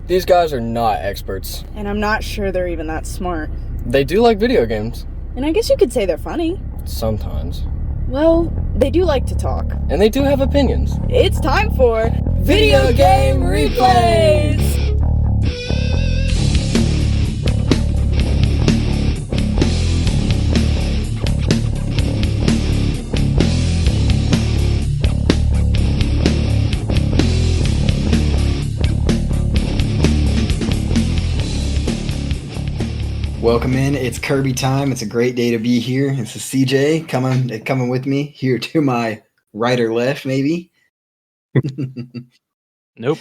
These guys are not experts. And I'm not sure they're even that smart. They do like video games. And I guess you could say they're funny. Sometimes. Well, they do like to talk. And they do have opinions. It's time for Video Game Replays! Welcome in. It's Kirby time. It's a great day to be here. This is CJ coming with me here to my right or left, maybe. Nope.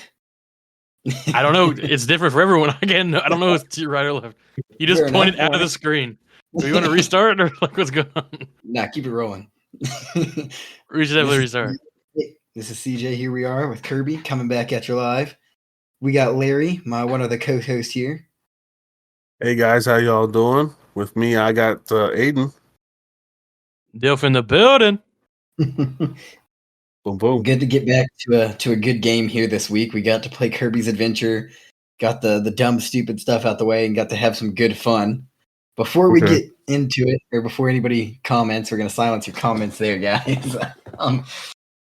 I don't know. It's different for everyone. Again, I don't know if it's right or left. You just Fair pointed enough. out of the screen. Do you want to restart or like what's going on? Nah, keep it rolling. We should definitely restart. This is CJ. Here we are with Kirby coming back at you live. We got Larry, one of the co-hosts here. Hey guys, how y'all doing? With me, I got Aidan. Dilf in the building. Boom, boom. Good to get back to a good game here this week. We got to play Kirby's Adventure, got the dumb, stupid stuff out the way, and got to have some good fun. Before we get into it, or before anybody comments, we're going to silence your comments there, guys.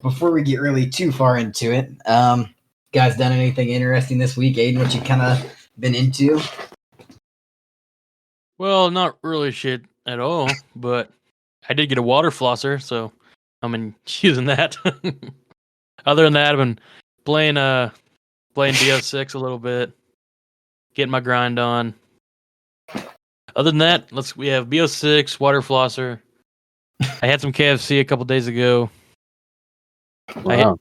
Before we get really too far into it, guys done anything interesting this week? Aidan, what you kind of been into? Well, not really shit at all, but I did get a water flosser, so I'm using that. Other than that, I've been playing BO6 a little bit, getting my grind on. Other than that, we have BO6, water flosser. I had some KFC a couple days ago. Wow.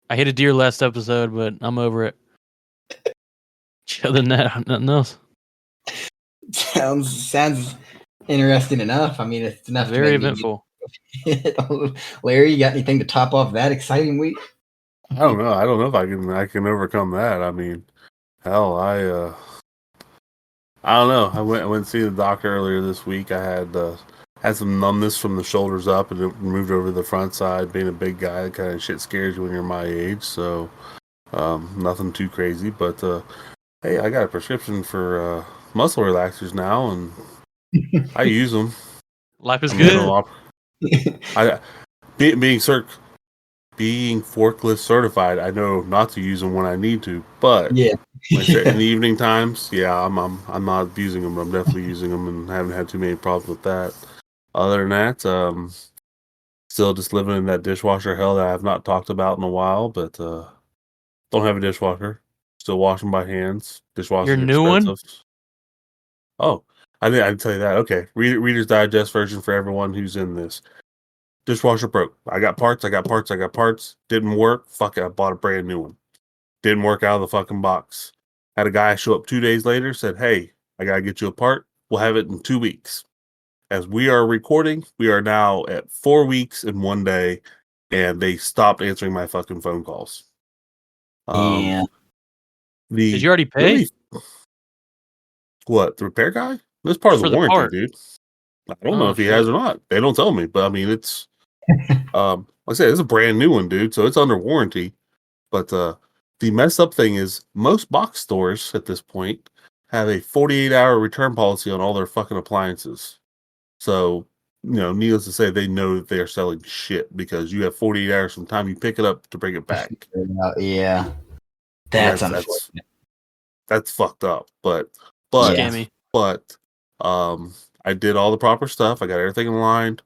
I hit a deer last episode, but I'm over it. Other than that, nothing else. Sounds interesting enough. I mean, it's enough. Very eventful. Larry, you got anything to top off that exciting week? I don't know. I don't know if I can overcome that. I mean, hell, I don't know. I went to see the doctor earlier this week. I had some numbness from the shoulders up, and it moved over to the front side. Being a big guy, that kind of shit scares you when you're my age. So, nothing too crazy. But hey, I got a prescription for muscle relaxers now, and I use them. Life is good. Being forklift certified, I know not to use them when I need to, but yeah, in the evening times, yeah, I'm not abusing them. I'm definitely using them, and haven't had too many problems with that. Other than that, still just living in that dishwasher hell that I have not talked about in a while, but don't have a dishwasher. Still washing by hands. Dishwasher. Your new one? Oh, I didn't tell you that. Okay, Reader's Digest version for everyone who's in this. Dishwasher broke. I got parts. Didn't work. Fuck it. I bought a brand new one. Didn't work out of the fucking box. Had a guy show up 2 days later, said, "Hey, I gotta get you a part. We'll have it in 2 weeks." As we are recording, we are now at 4 weeks and 1 day, and they stopped answering my fucking phone calls. Yeah. Did you already pay? What, the repair guy? That's part of the warranty, dude. I don't know if he has or not. They don't tell me, but I mean, it's like I said, it's a brand new one, dude, so it's under warranty. But the messed up thing is most box stores at this point have a 48-hour return policy on all their fucking appliances. So, needless to say, they know that they are selling shit because you have 48 hours from the time you pick it up to bring it back. Yeah. That's unfortunate. That's fucked up. But I did all the proper stuff. I got everything in line.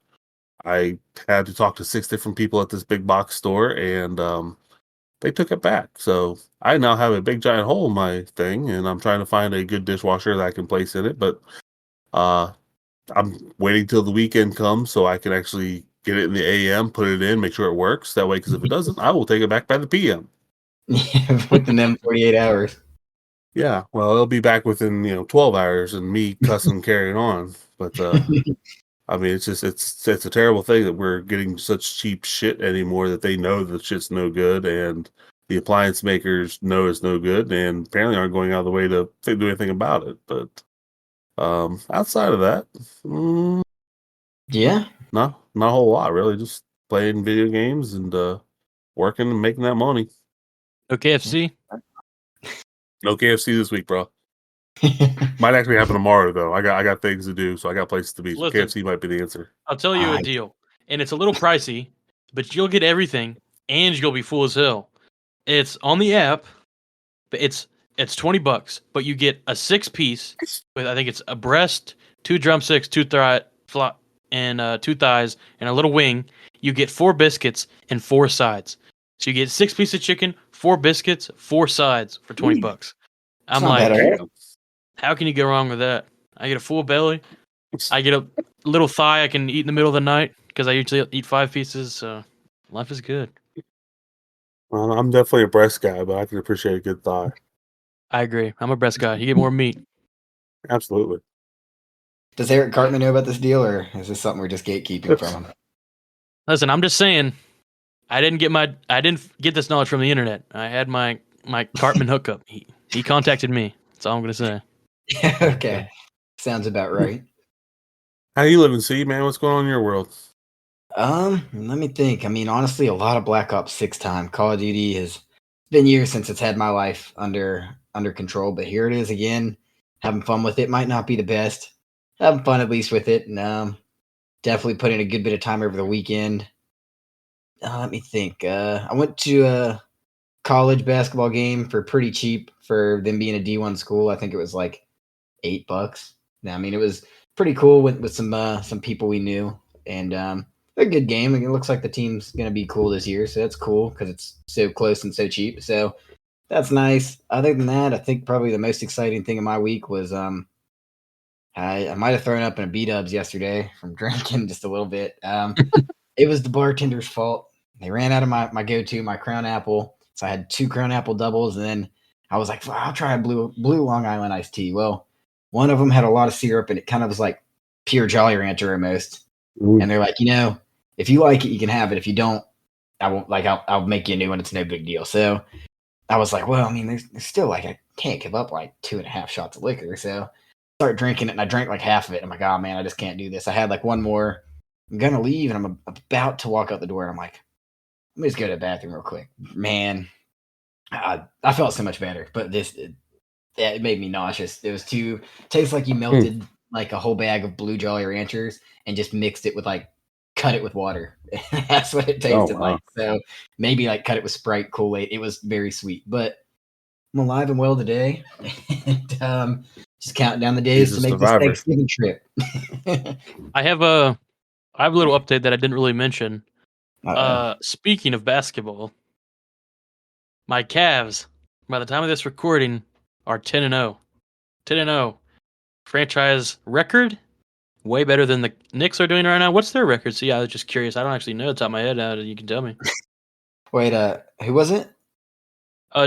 I had to talk to 6 different people at this big box store, and they took it back. So I now have a big giant hole in my thing, and I'm trying to find a good dishwasher that I can place in it. But I'm waiting till the weekend comes so I can actually get it in the AM, put it in, make sure it works. That way, because if it doesn't, I will take it back by the PM. Yeah, within them 48 hours. Yeah, well, it'll be back within 12 hours, and me cussing carrying on. But I mean, it's a terrible thing that we're getting such cheap shit anymore that they know the shit's no good, and the appliance makers know it's no good, and apparently aren't going out of the way to do anything about it. But outside of that, yeah, not a whole lot really. Just playing video games and working and making that money. No KFC? No KFC this week, bro. Might actually happen tomorrow though. I got things to do, so I got places to be. So Listen. KFC might be the answer. I'll tell you a deal, and it's a little pricey, but you'll get everything, and you'll be full as hell. It's on the app, but it's $20, but you get a 6-piece with, I think it's a breast, 2 drumsticks, 2 and 2 thighs, and a little wing. You get 4 biscuits and 4 sides. So you get 6 pieces of chicken, 4 biscuits, 4 sides for $20. I'm like, how can you go wrong with that? I get a full belly. I get a little thigh I can eat in the middle of the night because I usually eat 5 pieces. So life is good. Well, I'm definitely a breast guy, but I can appreciate a good thigh. I agree. I'm a breast guy. You get more meat. Absolutely. Does Eric Cartman know about this deal, or is this something we're just gatekeeping from him? Listen, I'm just saying, I didn't get this knowledge from the internet. I had my Cartman hookup. He contacted me. That's all I'm gonna say. Okay, sounds about right. How you living, C, man? What's going on in your world? Let me think. I mean, honestly, a lot of Black Ops 6 time. Call of Duty has been years since it's had my life under control, but here it is again. Having fun with it. Might not be the best. Having fun at least with it, and definitely put in a good bit of time over the weekend. Let me think. I went to a college basketball game for pretty cheap for them being a D1 school. I think it was like $8. Now, I mean, it was pretty cool with some people we knew, and a good game. It looks like the team's gonna be cool this year, so that's cool because it's so close and so cheap. So that's nice. Other than that, I think probably the most exciting thing in my week was I might have thrown up in a B-dubs yesterday from drinking just a little bit. It was the bartender's fault. They ran out of my go-to, my Crown Apple. So I had 2 Crown Apple doubles, and then I was like, I'll try a blue Long Island iced tea. Well, one of them had a lot of syrup, and it kind of was like pure Jolly Rancher almost. Ooh. And they're like, if you like it, you can have it. If you don't, I won't. Like, I'll make you a new one. It's no big deal. So I was like, well, I mean, there's still like I can't give up like 2.5 shots of liquor. So I started drinking it, and I drank like half of it. I'm like, oh man, I just can't do this. I had like one more. I'm gonna leave, and I'm about to walk out the door, and I'm like, let me just go to the bathroom real quick. Man, I felt so much better, but it made me nauseous. It was tastes like you melted like a whole bag of blue Jolly Ranchers and just mixed it with like cut it with water. That's what it tasted like. So maybe like cut it with Sprite, Kool-Aid. It was very sweet, but I'm alive and well today. And, just counting down the days to make this Thanksgiving trip. I have a little update that I didn't really mention. Speaking of basketball, my Cavs, by the time of this recording, are 10-0. 10-0. Franchise record, way better than the Knicks are doing right now. What's their record? See, I was just curious. I don't actually know the top of my head. You can tell me. Wait, who was it?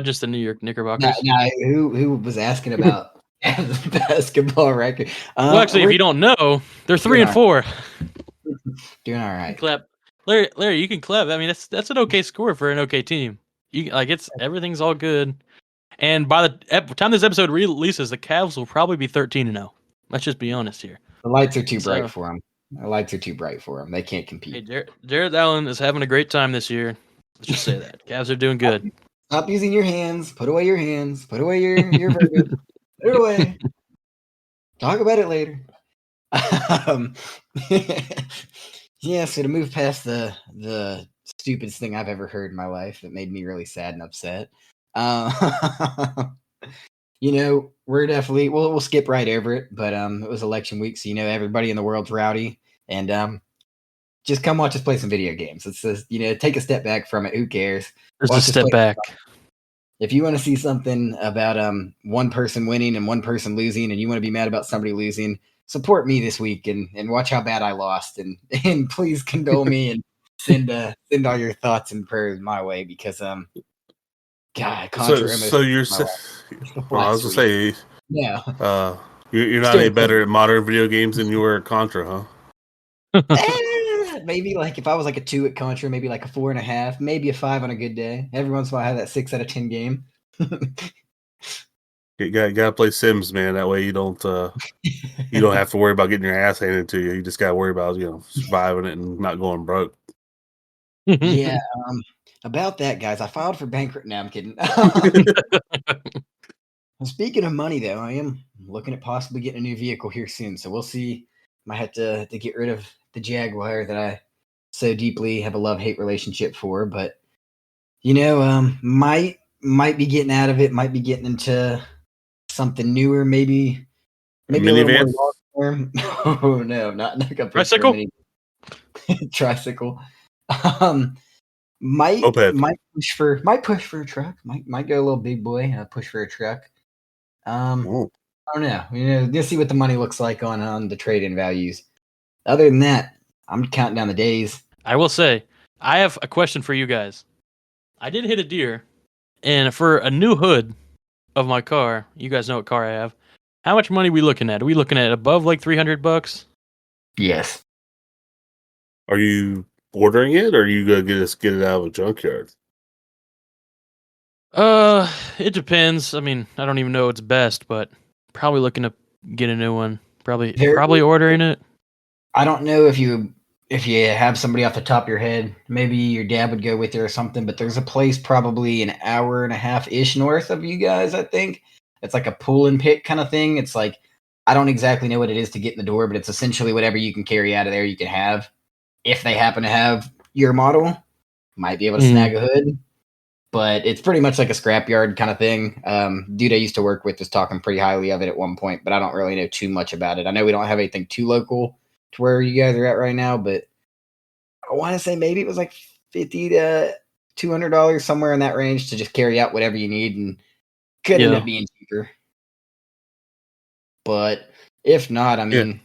Just the New York Knickerbockers. No, who was asking about the basketball record? Well, actually, if you don't know, they're 3-4. Doing all right. Clap, Larry. You can clap. I mean, that's an okay score for an okay team. Everything's all good. And by the time this episode releases, the Cavs will probably be 13-0. Let's just be honest here. The lights are too bright for them. The lights are too bright for them. They can't compete. Hey, Jared Allen is having a great time this year. Let's just say that. Cavs are doing good. Stop using your hands. Put away your hands. Put away your verbiage. Put it away. Talk about it later. Yeah, so to move past the stupidest thing I've ever heard in my life that made me really sad and upset. We're definitely we'll skip right over it, but it was election week, so everybody in the world's rowdy, and just come watch us play some video games. It's just, take a step back from it. Who cares? Just a step back. If you want to see something about one person winning and one person losing, and you want to be mad about somebody losing, support me this week and watch how bad I lost, and please condole me and send all your thoughts and prayers my way, because God, Contra so you're well, I was gonna say, yeah, you're not any better at modern video games than you were at Contra, huh? Maybe like if I was like a 2 at Contra, maybe like a 4.5, maybe a 5 on a good day. Every once in a while I have that 6 out of 10 game. You gotta play Sims, man. That way you don't have to worry about getting your ass handed to you. You just gotta worry about surviving it and not going broke. Yeah, about that, guys. I filed for bankruptcy. No, I'm kidding. Speaking of money, though, I am looking at possibly getting a new vehicle here soon. So we'll see. Might have to get rid of the Jaguar that I so deeply have a love-hate relationship for. But might be getting out of it. Might be getting into something newer. Maybe A a little more minivan? long term. Oh no, not like a push for a Tricycle? mini tricycle. Um, might Moped. might push for a truck. Might go a little big boy. Push for a truck. Oh. I don't know. You'll see what the money looks like on the trade-in values. Other than that, I'm counting down the days. I will say, I have a question for you guys. I did hit a deer, and for a new hood of my car, you guys know what car I have. How much money are we looking at? Are we looking at above like $300? Yes. Are you ordering it, or are you gonna get it out of a junkyard? It depends. I mean, I don't even know what's best, but probably looking to get a new one. Probably ordering it. I don't know if you have somebody off the top of your head. Maybe your dad would go with you or something. But there's a place probably an hour and a half ish north of you guys. I think it's like a pull and pick kind of thing. It's like I don't exactly know what it is to get in the door, but it's essentially whatever you can carry out of there you can have. If they happen to have your model, might be able to snag a hood. But it's pretty much like a scrapyard kind of thing. Dude I used to work with was talking pretty highly of it at one point, but I don't really know too much about it. I know we don't have anything too local to where you guys are at right now, but I want to say maybe it was like $50 to $200, somewhere in that range, to just carry out whatever you need, and could end up being cheaper. But if not, I mean,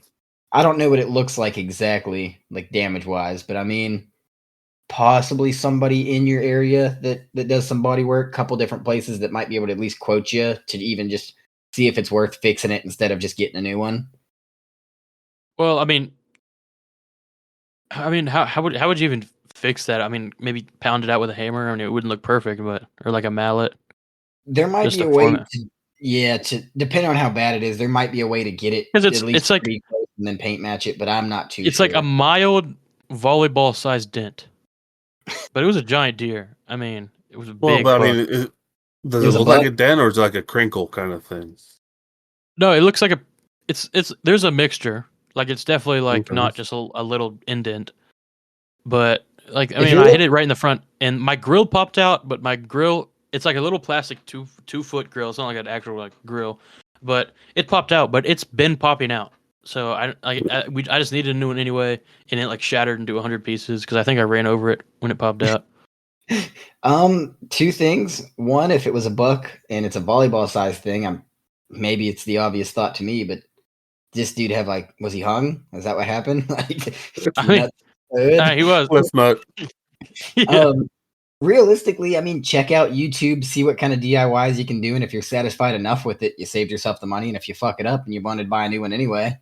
I don't know what it looks like exactly, like damage-wise, but I mean, possibly somebody in your area that does some body work, couple different places that might be able to at least quote you to even just see if it's worth fixing it instead of just getting a new one. Well, I mean, how would you even fix that? I mean, maybe pound it out with a hammer. I mean, it wouldn't look perfect, but or like a mallet. There might Just be to a way form it. to depending on how bad it is, there might be a way to get it 'Cause at it's least like pretty close and then paint match it, but I'm not too it's sure. like a mild volleyball-sized dent. But it was a giant deer. I mean, it was a big But I buck. mean, does It it was a look like a buck? dent, or is it like a crinkle kind of thing? No, it looks like it's there's a mixture. Like it's definitely like Okay. not just a little indent. But like I If mean, you're I hit it right in the front and my grill popped out, but my grill it's like a little plastic 2 foot grill. It's not like an actual like grill. But it popped out, but it's been popping out. So I just needed a new one anyway, and it like shattered into 100 pieces because I think I ran over it when it popped out. Two things. One, if it was a buck and it's a volleyball size thing, maybe it's the obvious thought to me, but this dude have like, was he hung? Is that what happened? Like, I mean, nuts good? he was. Let's not. Yeah. Realistically, I mean, check out YouTube, see what kind of DIYs you can do, and if you're satisfied enough with it, you saved yourself the money. And if you fuck it up and you wanted to buy a new one anyway,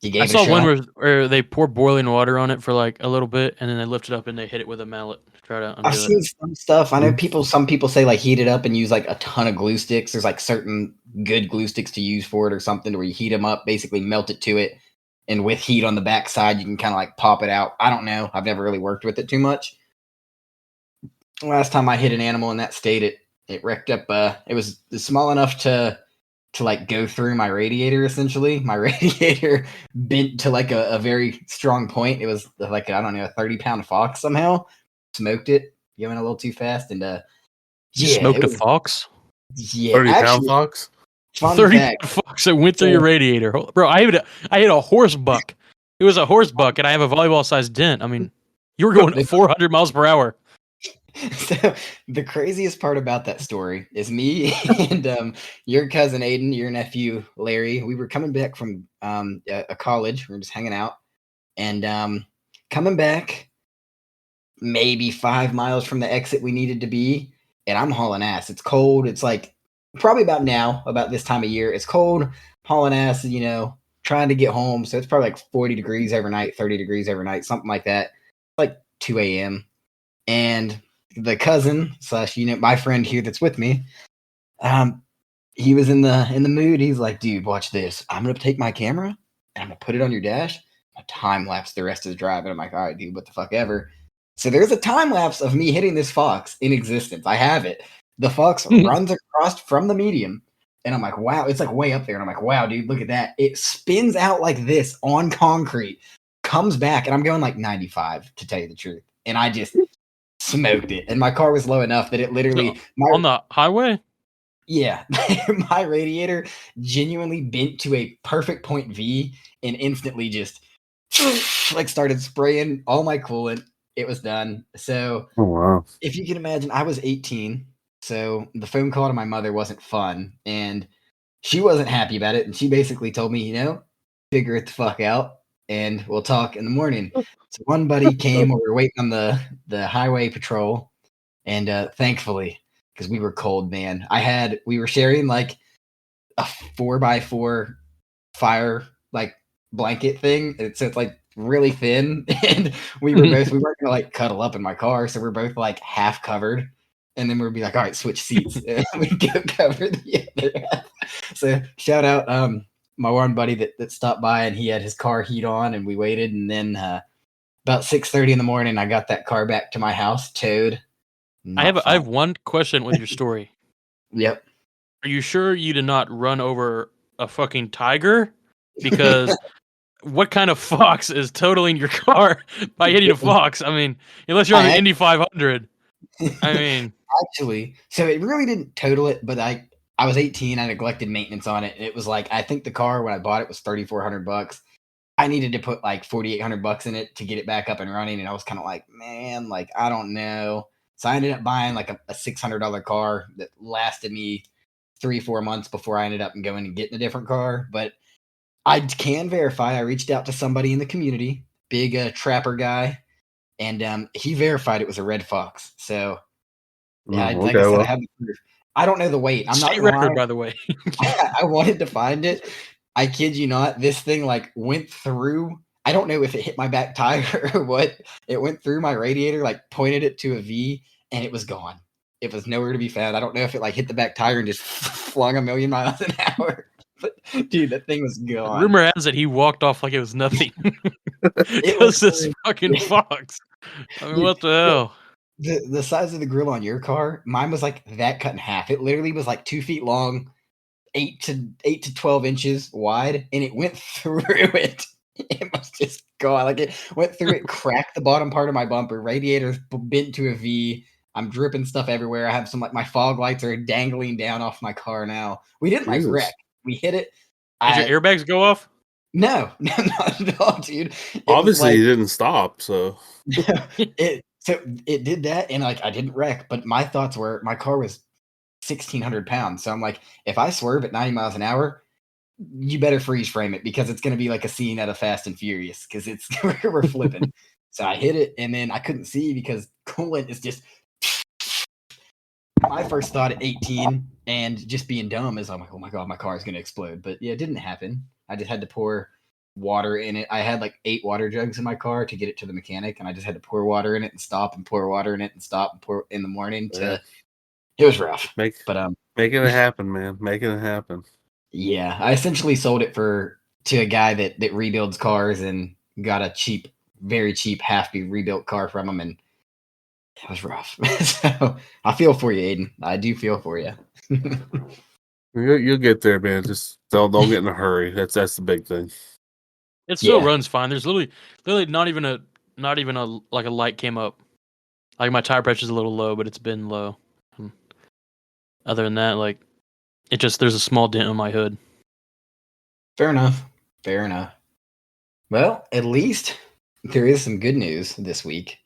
you gave I it a saw one shot. where they pour boiling water on it for like a little bit, and then they lift it up and they hit it with a mallet to try to I've undo seen it. some stuff. I know some people say like heat it up and use like a ton of glue sticks. There's like certain good glue sticks to use for it or something where you heat them up, basically melt it to it, and with heat on the backside, you can kind of like pop it out. I don't know. I've never really worked with it too much. Last time I hit an animal in that state, it wrecked up. It was small enough to like go through my radiator. Essentially, my radiator bent to like a very strong point. It was like, I don't know, a 30-pound fox somehow smoked it, going a little too fast, and You yeah, smoked it a was, fox? yeah. 30-pound Actually, fox? fun 30 fact. fox that went through your radiator. Bro, I hit a horse buck. It was a horse buck, and I have a volleyball sized dent. I mean, you were going 400 miles per hour. So the craziest part about that story is me and your cousin Aidan, your nephew Larry. We were coming back from a college. We were just hanging out, and coming back maybe 5 miles from the exit we needed to be, and I'm hauling ass. It's cold. It's like probably about now, about this time of year. It's cold, hauling ass. Trying to get home. So it's probably like 40 degrees every night, 30 degrees every night, something like that. Like 2 a.m. And the cousin slash my friend here that's with me, he was in the mood. He's like, dude, watch this. I'm gonna take my camera and I'm gonna put it on your dash. I time lapse the rest of the drive. And I'm like, all right, dude, what the fuck ever. So there's a time lapse of me hitting this fox in existence. I have it. The fox runs across from the median, And I'm like, wow, it's like way up there. And I'm like, wow, dude, look at that. It spins out like this on concrete, comes back, and I'm going like 95 to tell you the truth. And I just smoked it. And my car was low enough that it literally on the highway. Yeah, my radiator genuinely bent to a perfect point V and instantly just like started spraying all my coolant. It was done. So Oh wow. if you can imagine, I was 18, so the phone call to my mother wasn't fun, and she wasn't happy about it. And she basically told me, figure it the fuck out, and we'll talk in the morning. So one buddy came. We were waiting on the highway patrol, and thankfully, because we were cold, man. We were sharing like a 4x4 fire like blanket thing. So it's like really thin, and we weren't gonna like cuddle up in my car, so we're both like half covered, and then we'd be like, all right, switch seats, and we'd go cover the other half. So shout out my one buddy that stopped by, and he had his car heat on, and we waited, and then about 6:30 in the morning, I got that car back to my house, towed. I have one question with your story. Yep. Are you sure you did not run over a fucking tiger? Because what kind of fox is totaling your car by hitting a fox? I mean, unless you're on the Indy 500. I mean, actually, so it really didn't total it, but I was 18. I neglected maintenance on it. It was like, I think the car when I bought it was $3,400. I needed to put like $4,800 in it to get it back up and running, and I was kind of like, man, like I don't know. So I ended up buying like a $600 car that lasted me 3-4 months before I ended up going and getting a different car. But I can verify. I reached out to somebody in the community, big trapper guy, and he verified it was a red fox. So yeah, like I said, I have the proof. I don't know the weight. I'm not state record, by the way. I wanted to find it. I kid you not. This thing like went through. I don't know if it hit my back tire or what. It went through my radiator, like pointed it to a V, and it was gone. It was nowhere to be found. I don't know if it like hit the back tire and just flung 1,000,000 miles an hour. But dude, that thing was gone. Rumor has it he walked off like it was nothing. It was this fucking fox. I mean, dude, what the hell? The size of the grill on your car, mine was like that cut in half. It literally was like 2 feet long, 8 to 12 inches wide, and it went through it. It was just gone. Like it went through it, cracked the bottom part of my bumper, radiator's bent to a V. I'm dripping stuff everywhere. I have some like my fog lights are dangling down off my car now. We didn't like wreck. We hit it. Did your airbags go off? No, not at all, dude. Obviously, it didn't stop. So it did that, and like I didn't wreck. But my thoughts were my car was 1,600 pounds. So I'm like, if I swerve at 90 miles an hour, you better freeze frame it because it's going to be like a scene out of Fast and Furious because it's we're flipping. So I hit it, and then I couldn't see because coolant is just. My first thought at 18 and just being dumb is I'm like, oh my God, my car is going to explode. But yeah, it didn't happen. I just had to pour water in it. I had like 8 water jugs in my car to get it to the mechanic, and I just had to pour water in it and stop and pour water in it and stop and pour in the morning. It was rough. Making it happen, man. Making it happen. Yeah, I essentially sold it to a guy that rebuilds cars and got a very cheap half-beat rebuilt car from him, and it was rough. So I feel for you, Aidan. I do feel for you. You'll get there, man. Just don't get in a hurry. That's the big thing. It still runs fine. There's literally not even a like a light came up. Like my tire pressure's a little low, but it's been low. Other than that, like there's a small dent on my hood. Fair enough. Well, at least there is some good news this week.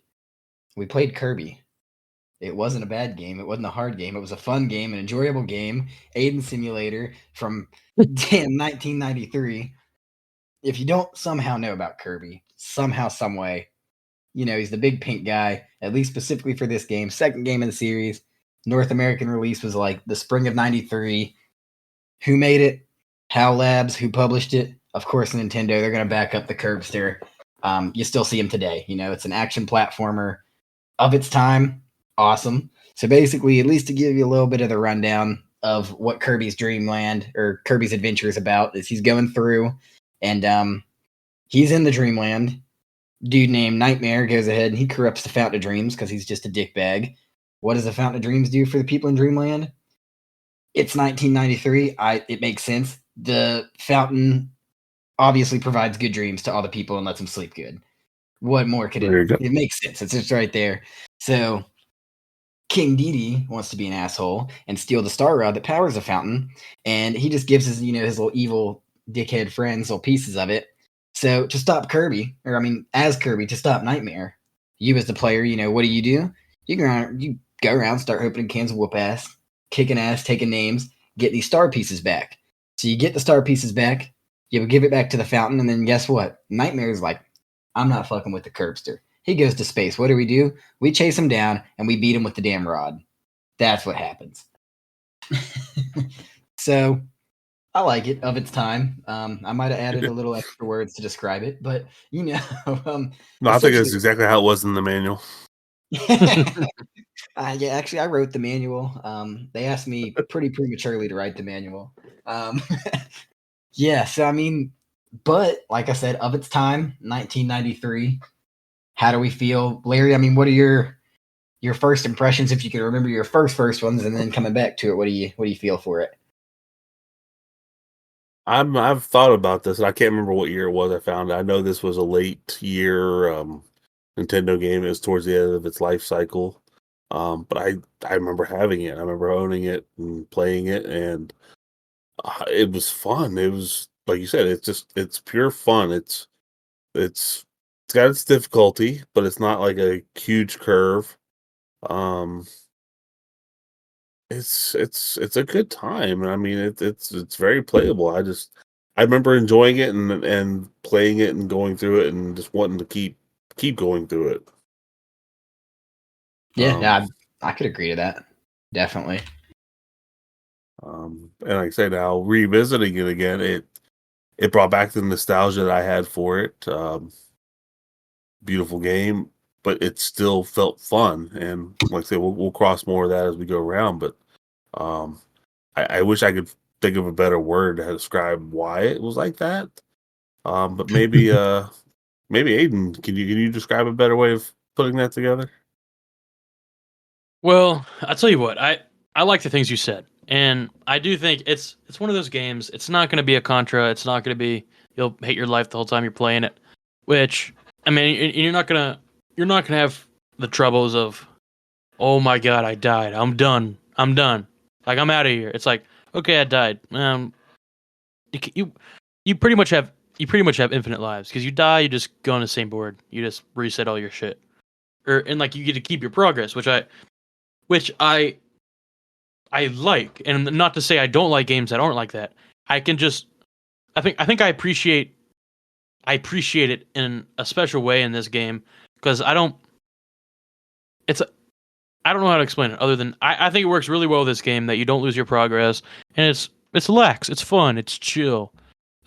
We played Kirby. It wasn't a bad game. It wasn't a hard game. It was a fun game, an enjoyable game. Aidan Simulator from 1993. If you don't somehow know about Kirby, somehow, some way, he's the big pink guy, at least specifically for this game. Second game in the series. North American release was like the spring of 93. Who made it? HAL Labs. Who published it? Of course, Nintendo. They're going to back up the Curbster. You still see them today. It's an action platformer of its time. Awesome. So basically, at least to give you a little bit of the rundown of what Kirby's Dreamland or Kirby's Adventure is about, is he's going through and he's in the Dreamland. Dude named Nightmare goes ahead and he corrupts the Fountain of Dreams because he's just a dickbag. What does the Fountain of Dreams do for the people in Dreamland? It's 1993. It makes sense. The fountain obviously provides good dreams to all the people and lets them sleep good. What more could There you go. it makes sense. It's just right there. So King Dedede wants to be an asshole and steal the star rod that powers the fountain, and he just gives his his little evil dickhead friends little pieces of it. So to stop Kirby, or I mean, as Kirby to stop Nightmare, you as the player, what do? You go around, start opening cans of whoop ass, kicking ass, taking names, get these star pieces back. So you get the star pieces back, you give it back to the fountain, and then guess what? Nightmare's like, I'm not fucking with the Curbster. He goes to space. What do? We chase him down and we beat him with the damn rod. That's what happens. So I like it of its time. I might have added a little extra words to describe it, but No, I think it's exactly how it was in the manual. Yeah, actually, I wrote the manual. They asked me pretty prematurely to write the manual. Yeah, so I mean, but like I said, of its time, 1993. How do we feel, Larry? I mean, what are your first impressions, if you can remember your first ones, and then coming back to it, what do you feel for it? I've thought about this, and I can't remember what year it was I found it. I know this was a late year Nintendo game. It was towards the end of its life cycle. But I remember having it. I remember owning it and playing it, and it was fun. It was like you said, it's pure fun. It's got its difficulty, but it's not like a huge curve. Um, it's a good time. I mean, it's very playable. I remember enjoying it and playing it and going through it and just wanting to keep going through it. Yeah, I could agree to that. Definitely. And like I say now, revisiting it again, it brought back the nostalgia that I had for it. Beautiful game, but it still felt fun. And like I say, we'll cross more of that as we go around. But I wish I could think of a better word to describe why it was like that. But maybe Aidan, can you describe a better way of putting that together? Well, I'll tell you what, I like the things you said, and I do think it's one of those games. It's not going to be a Contra. It's not going to be you'll hate your life the whole time you're playing it. Which I mean, you're not gonna have the troubles of, oh my god, I died. I'm done. Like I'm out of here. It's like, okay, I died. You pretty much have infinite lives because you die, you just go on the same board. You just reset all your shit, and like you get to keep your progress, which I like, and not to say I don't like games that aren't like that. I can just, I think I appreciate it in a special way in this game because I don't know how to explain it other than I think it works really well with this game that you don't lose your progress and it's lax, it's fun, it's chill,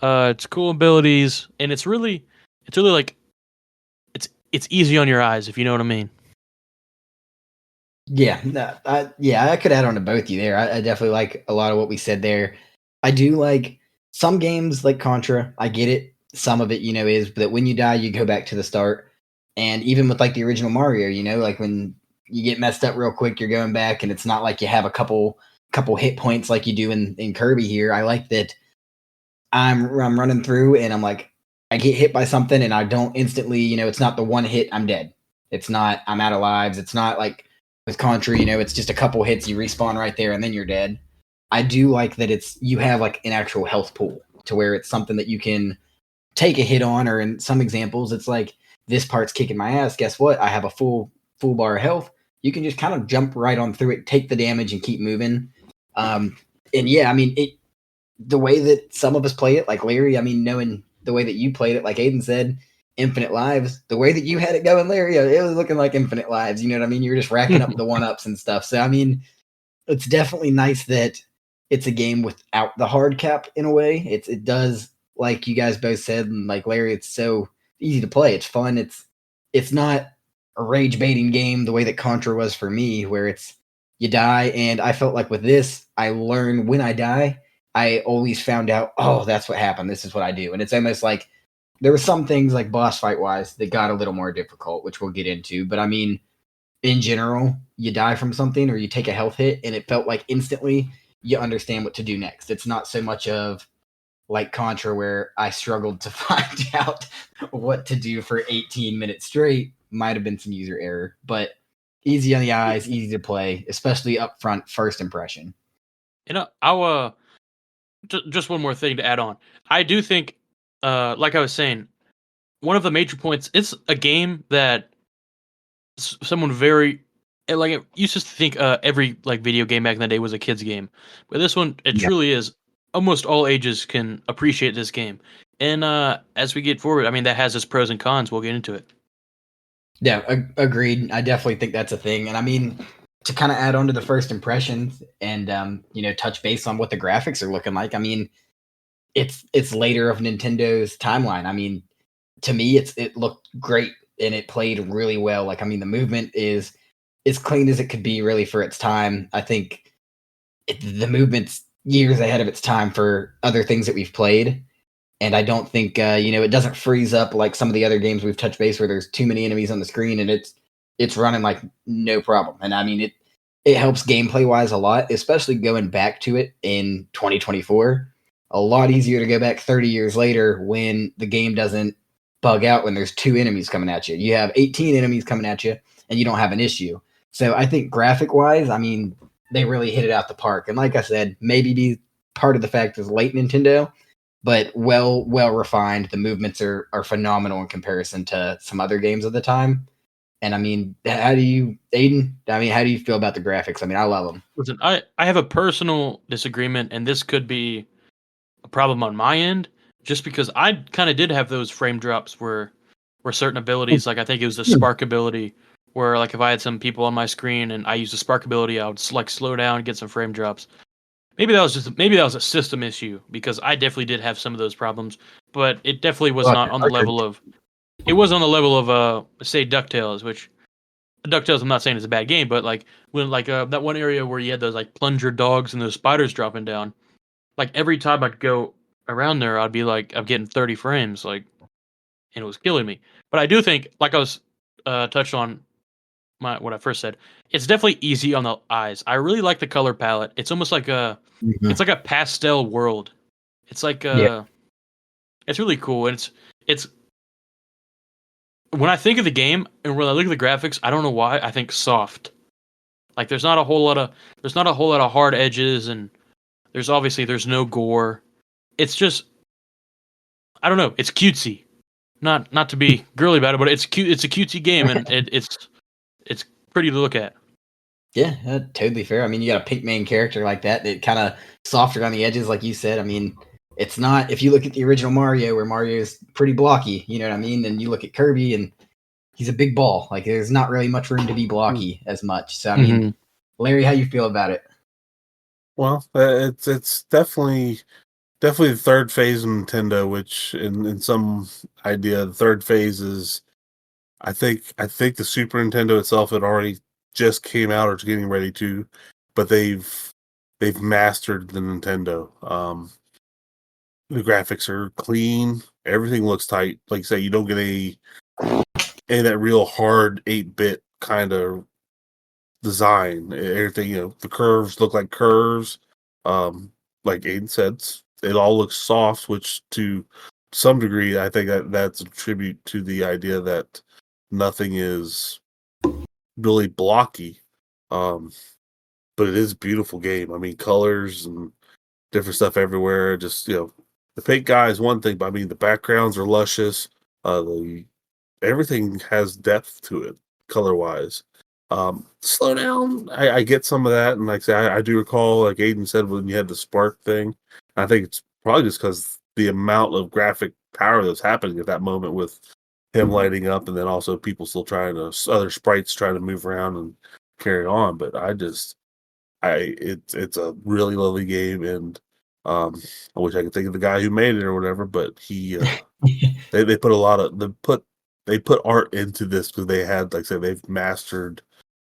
it's cool abilities, and it's really like it's easy on your eyes if you know what I mean. Yeah, no, I could add on to both you there. I definitely like a lot of what we said there. I do like some games like Contra. I get it. Some of it, is that when you die, you go back to the start. And even with like the original Mario, like when you get messed up real quick, you're going back, and it's not like you have a couple hit points like you do in Kirby here. I like that I'm running through and I'm like, I get hit by something and I don't instantly, it's not the one hit, I'm dead. It's not, I'm out of lives. It's not like with Contra, it's just a couple hits, you respawn right there and then you're dead. I do like that you have like an actual health pool to where it's something that you can take a hit on, or in some examples, it's like this part's kicking my ass. Guess what? I have a full bar of health. You can just kind of jump right on through it, take the damage and keep moving. And yeah, I mean, the way that some of us play it, like Larry, I mean, knowing the way that you played it, like Aidan said, infinite lives, the way that you had it going, Larry, it was looking like infinite lives. You know what I mean? You were just racking up the one-ups and stuff. So, I mean, it's definitely nice that it's a game without the hard cap in a way. It does, like you guys both said, and like Larry, it's so easy to play. It's fun. It's not a rage-baiting game the way that Contra was for me, where it's you die, and I felt like with this, I learn when I die, I always found out, oh, that's what happened. This is what I do. And it's almost like there were some things like boss fight wise that got a little more difficult, which we'll get into. But I mean, in general, you die from something or you take a health hit and it felt like instantly you understand what to do next. It's not so much of like Contra where I struggled to find out what to do for 18 minutes straight. Might have been some user error, but easy on the eyes, easy to play, especially up front, first impression. I'll just one more thing to add on. I do think, like I was saying, one of the major points. It's a game that someone very like it used to think every like video game back in the day was a kid's game, but this one it truly is. Almost all ages can appreciate this game, and as we get forward, I mean that has its pros and cons. We'll get into it. Yeah, agreed. I definitely think that's a thing, and I mean to kind of add on to the first impressions and touch base on what the graphics are looking like. I mean, it's later of Nintendo's timeline. I mean, to me, it looked great and it played really well. Like, I mean, the movement is as clean as it could be, really, for its time. I think the movement's years ahead of its time for other things that we've played. And I don't think it doesn't freeze up like some of the other games we've touched base where there's too many enemies on the screen and it's running like no problem. And I mean it helps gameplay wise a lot, especially going back to it in 2024. A lot easier to go back 30 years later when the game doesn't bug out when there's 2 enemies coming at you. You have 18 enemies coming at you and you don't have an issue. So I think graphic wise, I mean, they really hit it out the park. And like I said, maybe be part of the fact is late Nintendo, but well refined. The movements are phenomenal in comparison to some other games of the time. And I mean, Aidan? I mean, how do you feel about the graphics? I mean, I love them. Listen, I have a personal disagreement, and this could be a problem on my end, just because I kind of did have those frame drops where certain abilities, like I think it was the spark ability, where like if I had some people on my screen and I used the spark ability, I would like slow down and get some frame drops. Maybe that was a system issue because I definitely did have some of those problems, but it definitely was not on the level of. It was on the level of say DuckTales, which DuckTales I'm not saying is a bad game, but like when like that one area where you had those like plunger dogs and those spiders dropping down, like every time I'd go around there, I'd be like I'm getting 30 frames, like, and it was killing me. But I do think, like I was touched on what I first said, it's definitely easy on the eyes. I really like the color palette. It's almost like it's like a pastel world. It's like it's really cool. And it's when I think of the game and when I look at the graphics, I don't know why I think soft. Like there's not a whole lot of hard edges, and there's no gore. It's just, I don't know. It's cutesy. Not to be girly about it, but it's cute. It's a cutesy game, and it's pretty to look at. Yeah, totally fair. I mean, you got a pink main character like that kind of softer on the edges, like you said. I mean, it's not, if you look at the original Mario, where Mario is pretty blocky, you know what I mean? And you look at Kirby, and he's a big ball. Like, there's not really much room to be blocky as much. So, I mean, Larry, how you feel about it? Well, it's definitely the third phase of Nintendo, which in some idea, the third phase is, I think the Super Nintendo itself had already just came out or is getting ready to, but they've mastered the Nintendo. The graphics are clean, everything looks tight. Like you say, you don't get any that real hard 8-bit kind of design. Everything, the curves look like curves. Like Aidan said, it all looks soft, which to some degree, I think that's a tribute to the idea that nothing is really blocky. But it is a beautiful game. I mean, colors and different stuff everywhere. Just, the paint guy is one thing, but I mean, the backgrounds are luscious. Everything has depth to it, color wise. Slow down. I get some of that, and like I say, I do recall, like Aidan said, when you had the spark thing. I think it's probably just because the amount of graphic power that's happening at that moment with him lighting up, and then also people still other sprites trying to move around and carry on. But it's a really lovely game, and I wish I could think of the guy who made it or whatever. But he they put a lot of they put art into this because they had, like I said, they've mastered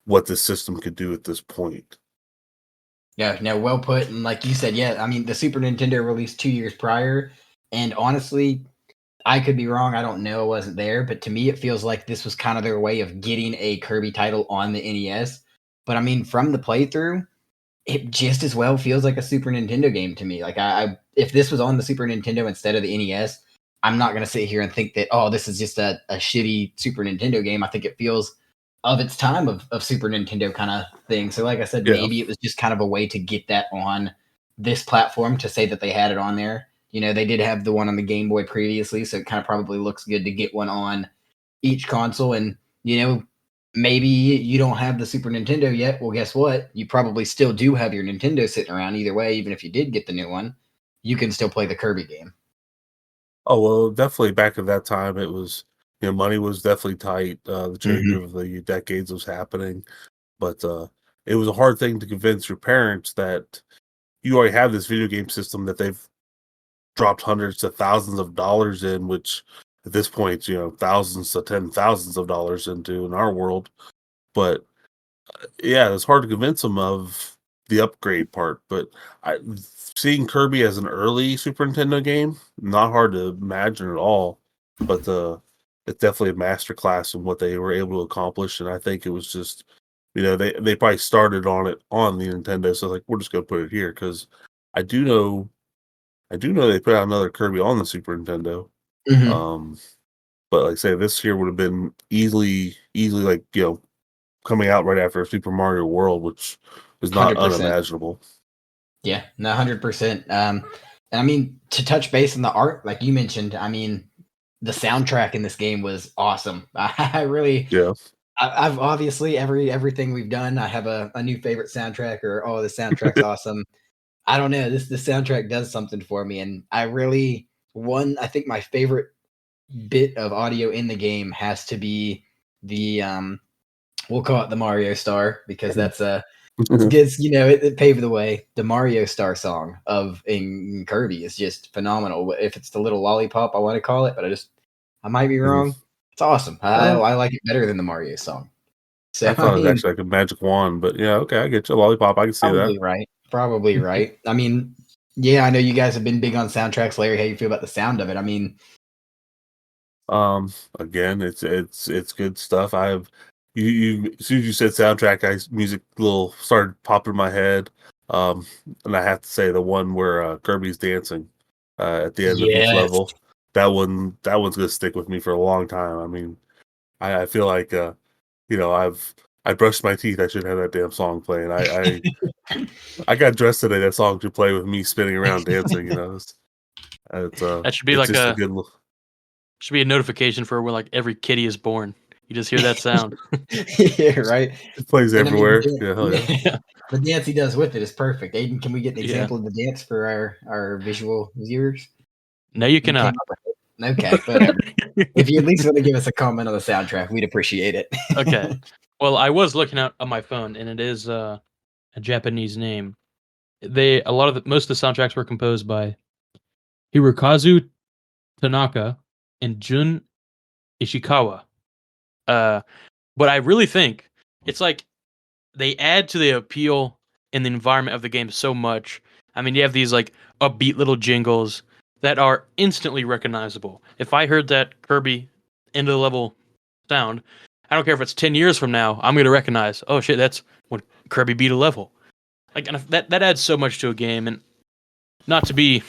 what the system could do at this point. Yeah, no, well put. And like you said, yeah, I mean, the Super Nintendo released 2 years prior, and honestly, I could be wrong. I don't know. I wasn't there, but to me, it feels like this was kind of their way of getting a Kirby title on the NES. But I mean, from the playthrough, it just as well feels like a Super Nintendo game to me. Like I if this was on the Super Nintendo instead of the NES, I'm not gonna sit here and think that, oh, this is just a shitty Super Nintendo game. I think it feels of its time of Super Nintendo kind of thing. So like I said, Yeah. maybe it was just kind of a way to get that on this platform, to say that they had it on there. You know, they did have the one on the Game Boy previously, so it kind of probably looks good to get one on each console. And, you know, maybe you don't have the Super Nintendo yet. Well, guess what? You probably still do have your Nintendo sitting around either way. Even if you did get the new one, you can still play the Kirby game. Oh well, definitely back at that time, it was, money was definitely tight. The change of the decades was happening, but it was a hard thing to convince your parents that you already have this video game system that they've dropped hundreds to thousands of dollars in, which at this point, thousands to $10,000s of dollars into in our world. But yeah, it's hard to convince them of the upgrade part. But seeing Kirby as an early Super Nintendo game, not hard to imagine at all. But it's definitely a masterclass in what they were able to accomplish. And I think it was just, they probably started on it on the Nintendo, so like, we're just gonna put it here because I do know they put out another Kirby on the Super Nintendo. But like I say, this here would have been easily like, coming out right after Super Mario World, which is not 100%. unimaginable. Yeah, no, 100%. And I mean, to touch base on the art, like you mentioned, I mean, the soundtrack in this game was awesome. I really, Yeah. I've obviously everything we've done, I have a new favorite soundtrack, or oh, the soundtrack's awesome. I don't know, the soundtrack does something for me, and I think my favorite bit of audio in the game has to be the we'll call it the Mario Star, because that's it's, it paved the way. The Mario Star song in Kirby is just phenomenal. If it's the little lollipop, I want to call it, but I might be wrong. It's awesome. I like it better than the Mario song. So I thought it was actually like a magic wand, but yeah, okay, I get you. Lollipop, I can see probably that. right. Probably right. I mean, yeah, I know you guys have been big on soundtracks. Larry, how you feel about the sound of it? I mean, Again, it's good stuff. You as soon as you said soundtrack, music little started popping in my head. And I have to say the one where Kirby's dancing at the end of each yes. level, that one's gonna stick with me for a long time. I mean, I feel like I brushed my teeth. I should have that damn song playing. I got dressed today. That song should play with me spinning around dancing. That should be it's like just a good. should be a notification for when like every kitty is born. You just hear that sound. Yeah, right. It plays And I mean, everywhere. Yeah, hell yeah. Yeah. the dance he does with it is perfect. Aiden, can we get an Yeah. example of the dance for our visual viewers? No, you cannot. Okay, whatever. If you at least want to give us a comment on the soundtrack, we'd appreciate it. Okay. Well, I was looking out on my phone, and it is a Japanese name. Most of the soundtracks were composed by Hirokazu Tanaka and Jun Ishikawa. But I really think it's like they add to the appeal and the environment of the game so much. I mean, you have these like upbeat little jingles that are instantly recognizable. If I heard that Kirby end of the level sound, I don't care if it's 10 years from now, I'm going to recognize, oh shit, that's when Kirby beat a level. Like, and that adds so much to a game. And not to be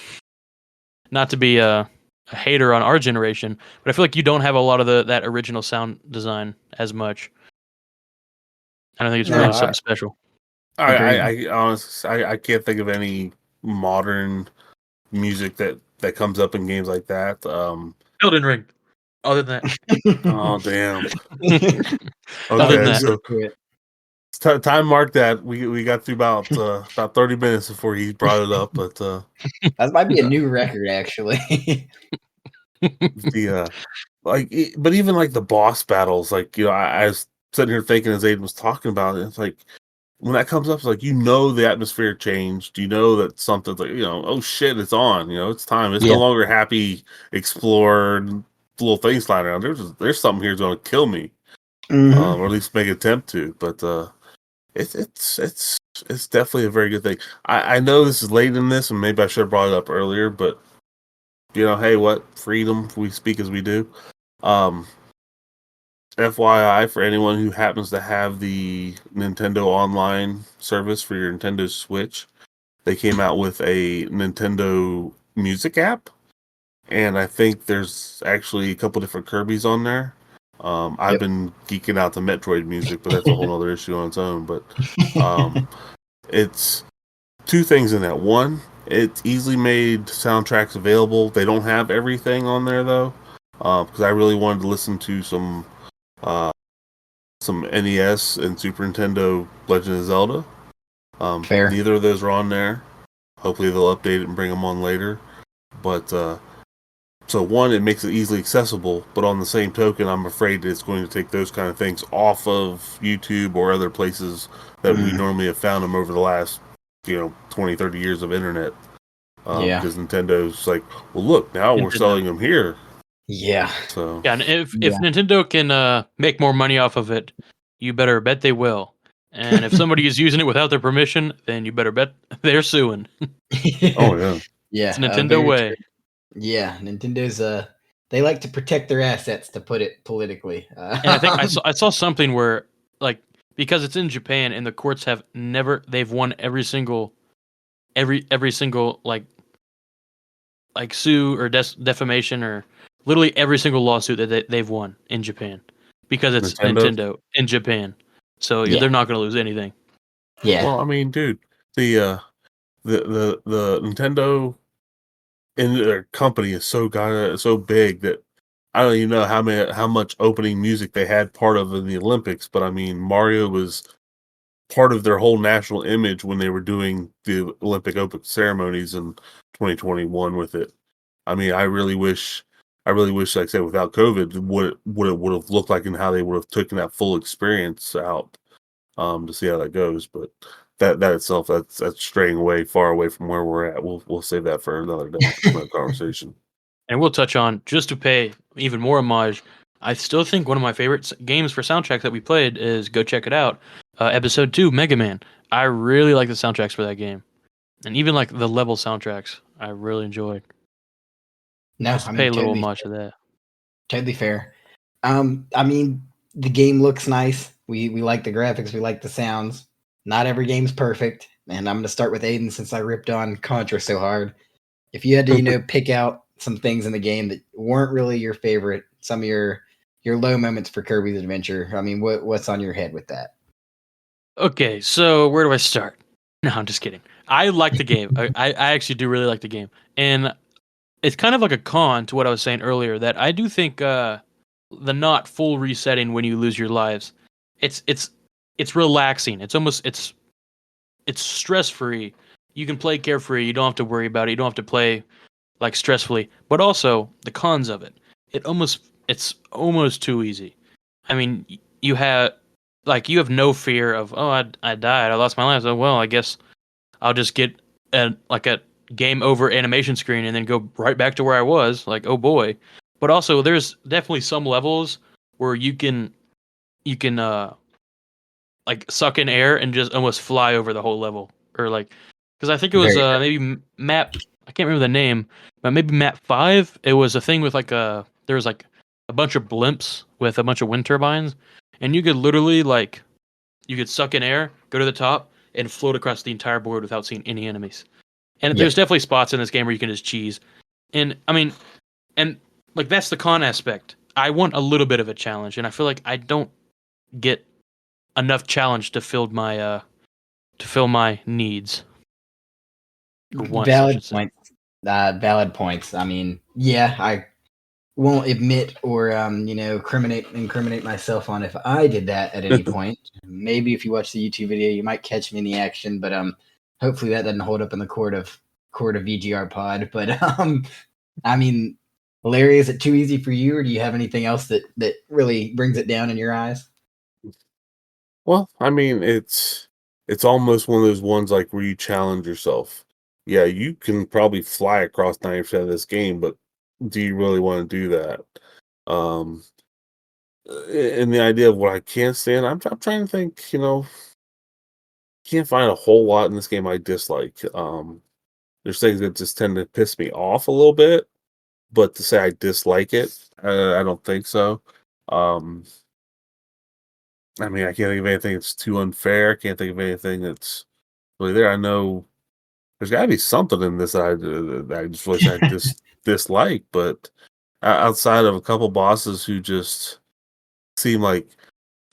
a hater on our generation, but I feel like you don't have a lot of that original sound design as much. I don't think it's No, really something special. I honestly, I can't think of any modern music that comes up in games like that. Elden Ring. Other than that, Oh damn. Other than Okay, that. so time mark that we got through about 30 minutes before he brought it up, but that might be a new record, actually. but even like the boss battles, like I was sitting here thinking as Aidan was talking about it, it's like when that comes up, it's like the atmosphere changed. You know that something's like oh shit, it's on. It's time. It's no longer happy explore little things flying around. There's something here that's going to kill me, or at least make an attempt to. But it's definitely a very good thing. I know this is late in this, and maybe I should have brought it up earlier, but hey, what freedom, we speak as we do. FYI, for anyone who happens to have the Nintendo Online service for your Nintendo Switch, they came out with a Nintendo Music app, and I think there's actually a couple different Kirby's on there. I've Yep. been geeking out to Metroid music, but that's a whole other issue on its own. But it's two things in that. One, it's easily made soundtracks available. They don't have everything on there though, because I really wanted to listen to some NES and Super Nintendo Legend of Zelda. Fair. Neither of those are on there. Hopefully they'll update it and bring them on later. But so one, it makes it easily accessible, but on the same token, I'm afraid it's going to take those kind of things off of YouTube or other places that we normally have found them over the last 20, 30 years of internet. Because Nintendo's like, well, look, now we're selling them here. Yeah. So Yeah, and if Nintendo can make more money off of it, you better bet they will. And if somebody is using it without their permission, then you better bet they're suing. Oh yeah. Yeah. It's Nintendo way. True. Yeah, Nintendo's they like to protect their assets, to put it politically. And I think I saw something where, like, because it's in Japan and the courts have they've won every single like sue or defamation or literally every single lawsuit that they've won in Japan because it's Nintendo in Japan. So they're not going to lose anything. Yeah. Well, I mean, dude, the Nintendo in their company is so big that I don't even know how much opening music they had part of in the Olympics, but I mean Mario was part of their whole national image when they were doing the Olympic open ceremonies in 2021 with it. I mean, I really wish, like I said, without COVID, what it would have looked like and how they would have taken that full experience out to see how that goes. But that itself, that's straying far away from where we're at. We'll save that for another day, another conversation. And we'll touch on, just to pay even more homage, I still think one of my favorite games for soundtracks that we played is, go check it out, Episode 2, Mega Man. I really like the soundtracks for that game. And even like the level soundtracks, I really enjoyed. No, just pay a little homage to that. Totally fair. I mean, the game looks nice. We like the graphics, we like the sounds. Not every game's perfect, and I'm going to start with Aidan since I ripped on Contra so hard. If you had to, pick out some things in the game that weren't really your favorite, some of your low moments for Kirby's Adventure, I mean, what's on your head with that? Okay, so where do I start? No, I'm just kidding. I like the game. I actually do really like the game. And it's kind of like a con to what I was saying earlier, that I do think the not full resetting when you lose your lives, it's relaxing. It's almost it's stress free. You can play carefree. You don't have to worry about it. You don't have to play like stressfully. But also the cons of it. It's almost too easy. I mean, you have no fear of, oh, I died. I lost my life. So well, I guess I'll just get a game over animation screen and then go right back to where I was. Like, oh boy. But also there's definitely some levels where you can like suck in air and just almost fly over the whole level, or like, because I think it was maybe map, I can't remember the name, but maybe map 5. It was a thing with like there was like a bunch of blimps with a bunch of wind turbines, and you could literally you could suck in air, go to the top, and float across the entire board without seeing any enemies. And there's definitely spots in this game where you can just cheese. And I mean, and like that's the con aspect. I want a little bit of a challenge, and I feel like I don't get enough challenge to fill my needs. Valid points. Valid points. I mean, yeah, I won't admit or incriminate myself on if I did that at any point. Maybe if you watch the YouTube video, you might catch me in the action, but hopefully that doesn't hold up in the court of VGR pod. But I mean, Larry, is it too easy for you, or do you have anything else that really brings it down in your eyes? Well, I mean, it's almost one of those ones like where you challenge yourself. Yeah, you can probably fly across 90% of this game, but do you really want to do that? And the idea of what I can't stand, I'm trying to think, can't find a whole lot in this game I dislike. There's things that just tend to piss me off a little bit, but to say I dislike it, I don't think so. I mean, I can't think of anything that's too unfair. I can't think of anything that's really there. I know there's got to be something in this that I just wish I dislike, but outside of a couple bosses who just seem like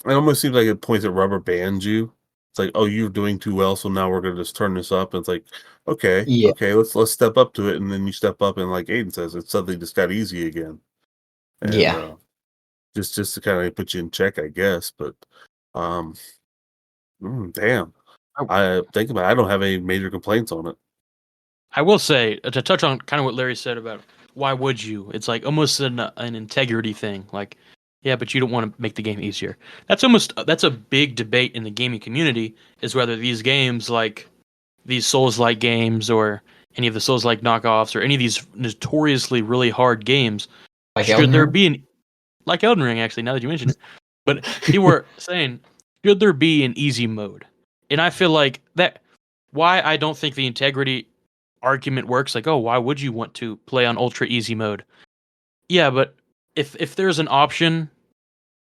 it almost seems like it points at rubber bands you. It's like, oh, you're doing too well, so now we're gonna just turn this up. And it's like, okay, Yeah, okay, let's step up to it, and then you step up, and like Aiden says, it's suddenly just got easy again, and yeah. just to kind of put you in check, I guess. But um, damn, I think about it, I don't have any major complaints on it. I will say to touch on kind of what Larry said about why would you? It's like almost an integrity thing. Like, yeah, but you don't want to make the game easier. That's a big debate in the gaming community is whether these games like these Souls-like games or any of the Souls-like knockoffs or any of these notoriously really hard games Like should Elden there Ring? be an like Elden Ring actually now that you mention it. But people were saying should there be an easy mode? And I feel like that why I don't think the integrity argument works like, oh, why would you want to play on ultra easy mode? Yeah, but if there's an option,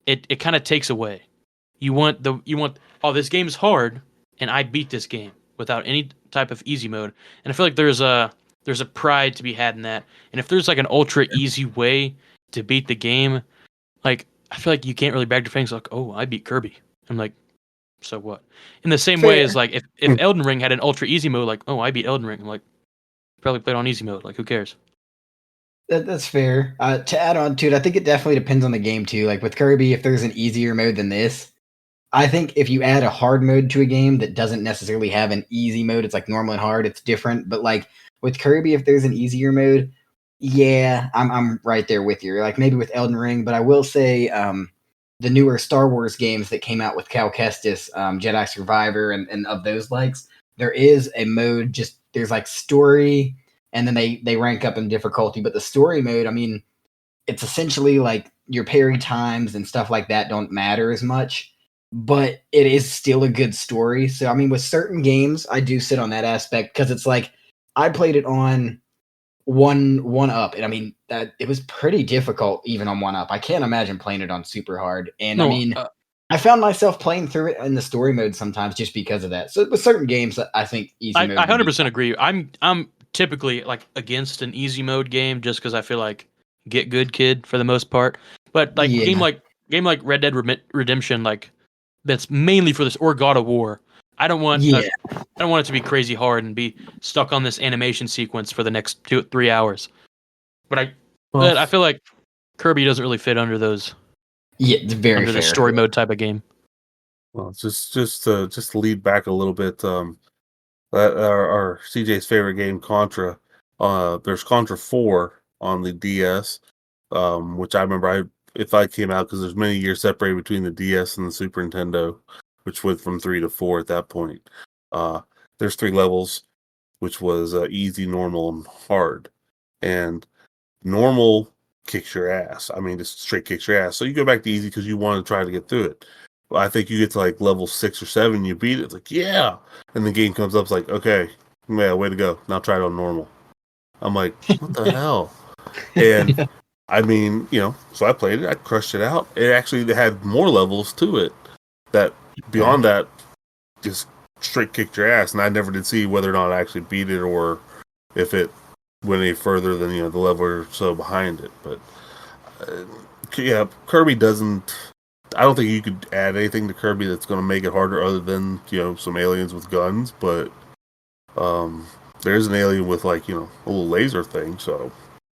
it kind of takes away. You want oh, this game's hard and I beat this game without any type of easy mode. And I feel like there's a pride to be had in that. And if there's like an ultra easy way to beat the game, like I feel like you can't really brag to things like, oh, I beat Kirby. I'm like, so what? In the same way as Fair. like if Elden Ring had an ultra easy mode, like, oh, I beat Elden Ring. I'm like, probably played on easy mode. Like, who cares? That's fair. To add on to it, I think it definitely depends on the game too. Like with Kirby, if there's an easier mode than this, I think if you add a hard mode to a game that doesn't necessarily have an easy mode, it's like normal and hard, it's different. But like with Kirby, if there's an easier mode, yeah, I'm right there with you. Like maybe with Elden Ring, but I will say the newer Star Wars games that came out with Cal Kestis, Jedi Survivor, and of those likes, there is a mode. Just there's like story, and then they rank up in difficulty. But the story mode, I mean, it's essentially like your parry times and stuff like that don't matter as much, but it is still a good story. So I mean, with certain games, I do sit on that aspect because it's like I played it on one up, and I mean that it was pretty difficult even on one up. I can't imagine playing it on super hard, and I No, mean. I found myself playing through it in the story mode sometimes just because of that. So with certain games, I think easy I mode would be 100% agree. I'm typically like against an easy mode game just because I feel like get good kid for the most part. But like yeah, game like Red Dead Redemption, like that's mainly for this or God of War. yeah. I don't want it to be crazy hard and be stuck on this animation sequence for the next 2 3 hours. But Well, I feel like Kirby doesn't really fit under those Yeah, it's very under the fair. story mode type of game. well, just to lead back a little bit. That our CJ's favorite game, Contra. There's Contra 4 on the DS, which I remember if I came out because there's many years separated between the DS and the Super Nintendo, which went from 3 to 4 at that point. Uh, there's 3 levels, which was easy, normal, and hard. And normal kicks your ass. I mean, just straight kicks your ass. So you go back to easy because you want to try to get through it. Well, I think you get to like level 6 or 7, you beat it. It's like, yeah. And the game comes up, it's like, okay, yeah, way to go. Now try it on normal. I'm like, what the hell? And I mean, so I played it, I crushed it out. It actually had more levels to it that beyond that just straight kicked your ass. And I never did see whether or not I actually beat it or if it went any further than, the level or so behind it. But yeah, Kirby doesn't. I don't think you could add anything to Kirby that's going to make it harder other than, some aliens with guns, but there's an alien with like, a little laser thing, so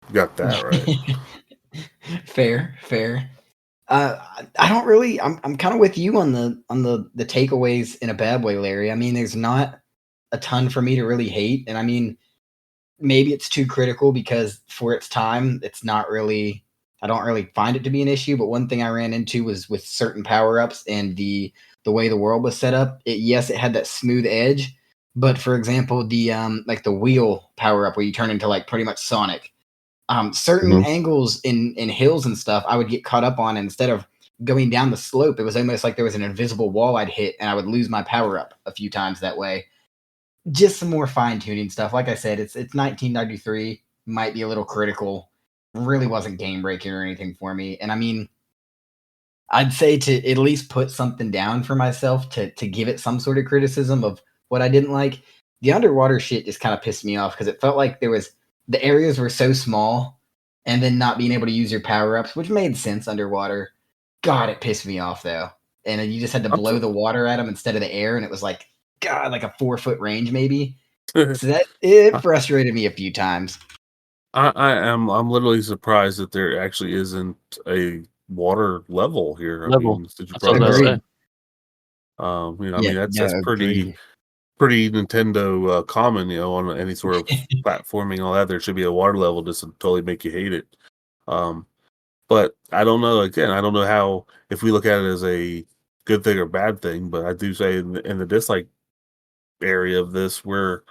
you got that right. Fair. I don't really. I'm kind of with you on the takeaways in a bad way, Larry. I mean, there's not a ton for me to really hate, and I mean, maybe it's too critical because for its time, it's not really. I don't really find it to be an issue. But one thing I ran into was with certain power ups and the way the world was set up. Yes, it had that smooth edge, but for example, the like the wheel power up where you turn into like pretty much Sonic. Certain Mhm. angles in hills and stuff, I would get caught up on. And instead of going down the slope, it was almost like there was an invisible wall I'd hit, and I would lose my power up a few times that way. Just some more fine tuning stuff. Like I said, it's 1993. Might be a little critical. Really wasn't game breaking or anything for me. And I mean, I'd say to at least put something down for myself to give it some sort of criticism of what I didn't like. The underwater shit just kind of pissed me off because it felt like the areas were so small, and then not being able to use your power ups, which made sense underwater. God, it pissed me off though. And then you just had to blow the water at them instead of the air, and it was like God, like a 4-foot range maybe. So that it frustrated me a few times. I'm literally surprised that there actually isn't a water level here. I mean, since you That's what brought I was that gonna up. I Yeah, mean that's no, pretty agreed. Nintendo common. On any sort of platforming and all that, there should be a water level just to totally make you hate it. But I don't know. Again, I don't know how if we look at it as a good thing or bad thing. But I do say in the dislike area of this, we're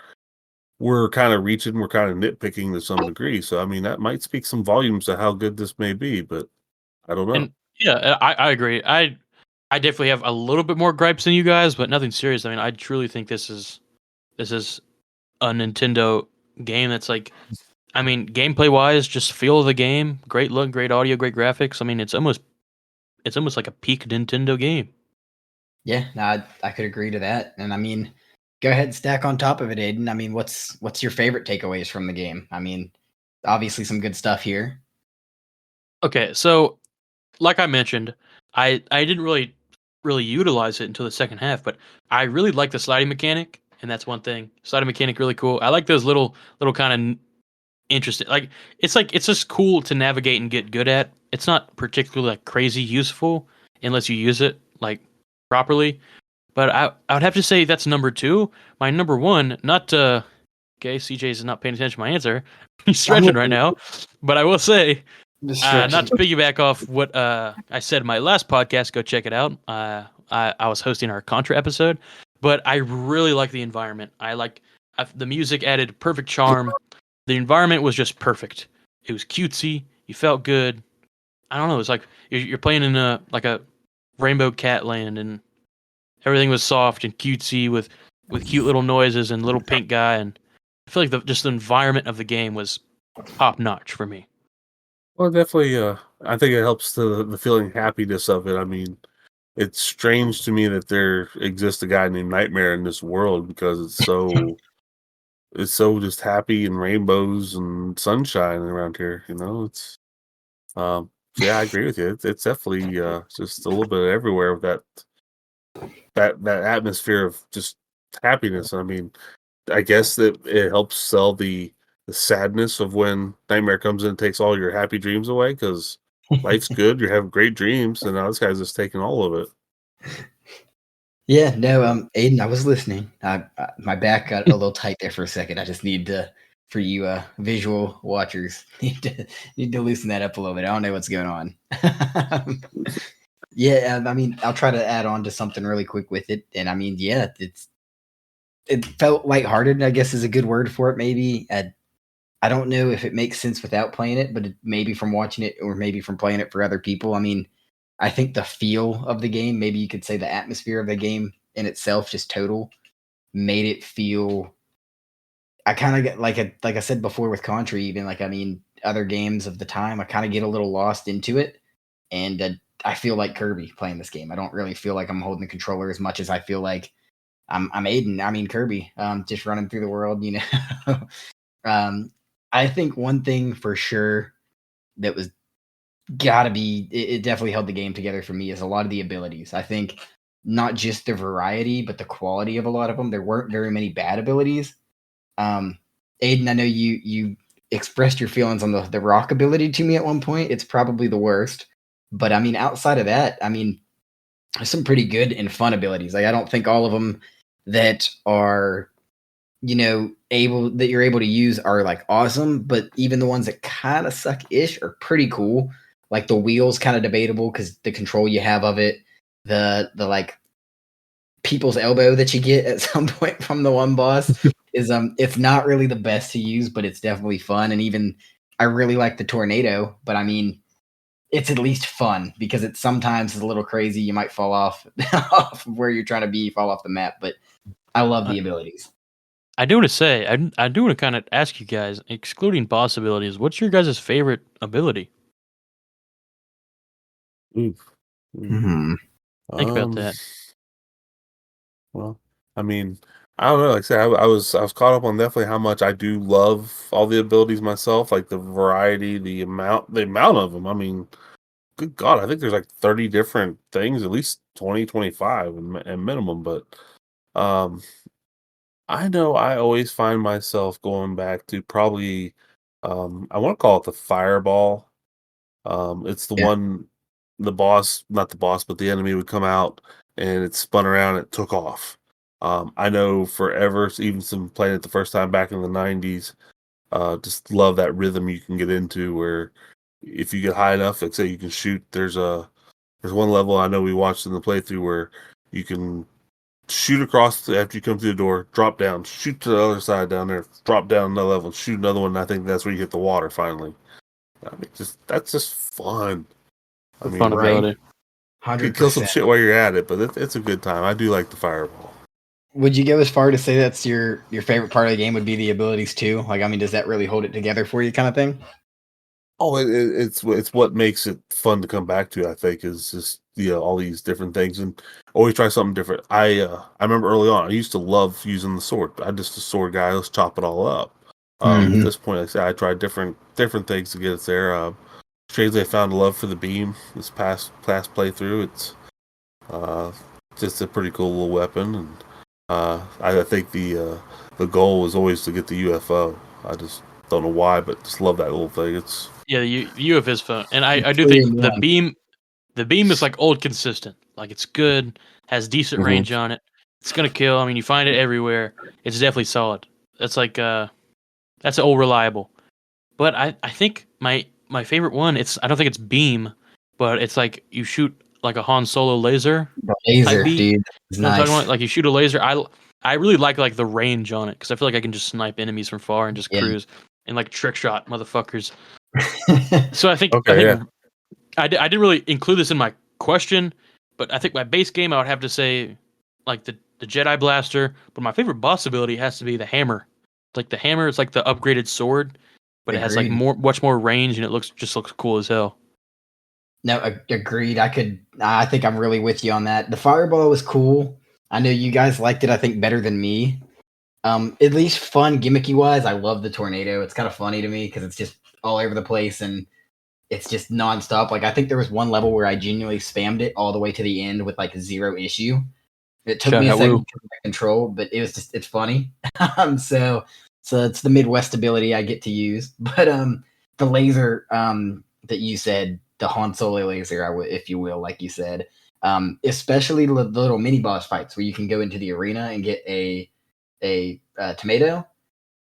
kind of reaching, we're kind of nitpicking to some degree. So I mean, that might speak some volumes to how good this may be. But I don't know. And yeah, I agree. I definitely have a little bit more gripes than you guys, but nothing serious. I mean, I truly think this is a Nintendo game that's like, I mean, gameplay wise, just feel of the game, great look, great audio, great graphics. I mean, it's almost like a peak Nintendo game. Yeah, no, I could agree to that. And I mean, go ahead and stack on top of it, Aiden. I mean, what's your favorite takeaways from the game? I mean, obviously some good stuff here. Okay, so like I mentioned, I didn't really utilize it until the second half, but I really like the sliding mechanic, and that's one thing. Sliding mechanic really cool. I like those little kind of interesting. Like it's just cool to navigate and get good at. It's not particularly like crazy useful unless you use it like properly. But I would have to say that's number two. My number one, not okay, CJ's not paying attention to my answer. He's stretching right now. But I will say, not to piggyback off what I said in my last podcast, go check it out. I was hosting our Contra episode, but I really like the environment. The music added perfect charm. The environment was just perfect. It was cutesy. You felt good. I don't know. It's like you're playing in a rainbow cat land, and everything was soft and cutesy with cute little noises and little pink guy. And I feel like the environment of the game was top notch for me. Well, definitely. I think it helps the feeling happiness of it. I mean, it's strange to me that there exists a guy named Nightmare in this world because it's so just happy and rainbows and sunshine around here. It's so yeah, I agree with you. It's definitely just a little bit everywhere with that atmosphere of just happiness. I mean, I guess that it helps sell the sadness of when Nightmare comes in and takes all your happy dreams away because life's good, you have great dreams, and now this guy's just taking all of it. Yeah, no, Aiden, I was listening. My back got a little tight there for a second. I just need to, for you visual watchers, need to loosen that up a little bit. I don't know what's going on. Yeah, I mean, I'll try to add on to something really quick with it. And I mean, yeah, it felt lighthearted, I guess is a good word for it, maybe. I don't know if it makes sense without playing it, but maybe from watching it or maybe from playing it for other people. I mean, I think the feel of the game, maybe you could say the atmosphere of the game in itself, just total, made it feel. I kind of get like I said before with Contra, even like I mean other games of the time, I kind of get a little lost into it, and I feel like Kirby playing this game. I don't really feel like I'm holding the controller as much as I feel like I'm Aiden. I mean Kirby, just running through the world, you know. I think one thing for sure that was gotta be it definitely held the game together for me is a lot of the abilities. I think not just the variety, but the quality of a lot of them. There weren't very many bad abilities. Um, Aiden, I know you expressed your feelings on the rock ability to me at one point. It's probably the worst. But I mean, outside of that, I mean, there's some pretty good and fun abilities. Like I don't think all of them that are able that you're able to use are like awesome, but even the ones that kind of suck ish are pretty cool. Like the wheels kind of debatable because the control you have of it, the like people's elbow that you get at some point from the one boss is it's not really the best to use, but it's definitely fun. And even I really like the tornado, but I mean it's at least fun because it sometimes is a little crazy. You might fall off off of where you're trying to be, fall off the map, but I love the abilities. I do want to say, I do want to kind of ask you guys, excluding boss abilities, what's your guys' favorite ability? Ooh. Think about Um, that. Well, I mean, I don't know. Like I said, I was caught up on definitely how much I do love all the abilities myself, like the variety, the amount of them. I mean, good God, I think there's like 30 different things, at least 20, 25 and minimum. But um, I know I always find myself going back to probably, I want to call it the fireball. It's the Yeah. one, the boss, not the boss, but the enemy would come out and it spun around and it took off. I know forever, even some playing it the first time back in the 90s, just love that rhythm you can get into where if you get high enough, like say you can shoot, there's one level I know we watched in the playthrough where you can shoot across after you come through the door, drop down, shoot to the other side down there, drop down another level, shoot another one, and I think that's where you hit the water finally. I mean, that's just fun. I The fun mean, Right. ability. you can kill some 100%. shit while you're at it, but it's a good time. I do like the fireball. Would you go as far to say that's your favorite part of the game would be the abilities too? Like, I mean, does that really hold it together for you, kind of thing? Oh, it's what makes it fun to come back to. I think is just all these different things and always try something different. I remember early on I used to love using the sword. I'm just a sword guy. Let's chop it all up. At Mhm. this point, like I said, I tried different things to get us there. Strangely, I found a love for the beam this past playthrough. It's uh, just a pretty cool little weapon, and I think the goal was always to get the UFO. I just don't know why, but just love that little thing. It's Yeah, the UF is fun, and I do Three think in one. the beam is like old consistent. Like it's good, has decent Mhm. range on it. It's gonna kill. I mean, you find it everywhere. It's definitely solid. That's like that's old reliable. But I think my favorite one. I don't think it's beam, but it's like you shoot like a Han Solo laser The type laser, beat. dude, is You know what I'm talking nice. about? Like you shoot a laser. I really like the range on it because I feel like I can just snipe enemies from far and just Yeah. cruise and like trick shot motherfuckers. So I think okay. Yeah. I didn't really include this in my question, but I think my base game I would have to say like the Jedi blaster, but my favorite boss ability has to be the hammer. Like the hammer is like the upgraded sword, but it has like Agreed. much more range and it looks cool as hell. No, agreed. I think I'm really with you on that. The fireball was cool. I know you guys liked it, I think, better than me. At least fun gimmicky wise, I love the tornado. It's kind of funny to me because it's just all over the place and it's just nonstop. Like I think there was one level where I genuinely spammed it all the way to the end with like zero issue. It took Shout me a out second Woo. to control, but it's funny. So it's the Midwest ability I get to use. But the laser that you said, the Han Solo laser, if you will, like you said, especially the little mini boss fights where you can go into the arena and get a tomato.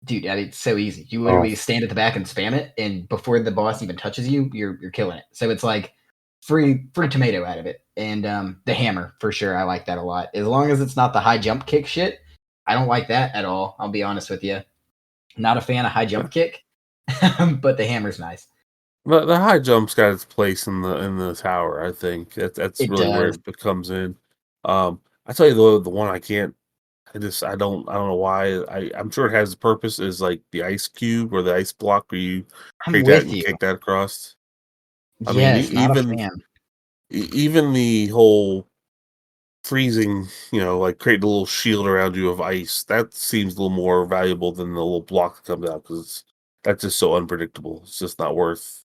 Dude, I mean, it's so easy. You Oh, literally stand at the back and spam it, and before the boss even touches you, you're killing it. So it's like free tomato out of it. And the hammer for sure, I like that a lot. As long as it's not the high jump kick shit, I don't like that at all. I'll be honest with you. Not a fan of high jump kick, but the hammer's nice. the high jump's got its place in the tower. I think that's It really where does. it comes in. I tell you the one I can't. I don't know why. I'm sure it has a purpose. Is like the ice cube or the ice block where you I'm create that with and you. kick that across. I mean, Yes, not a fan. even the whole freezing, like creating a little shield around you of ice. That seems a little more valuable than the little block that comes out because that's just so unpredictable. It's just not worth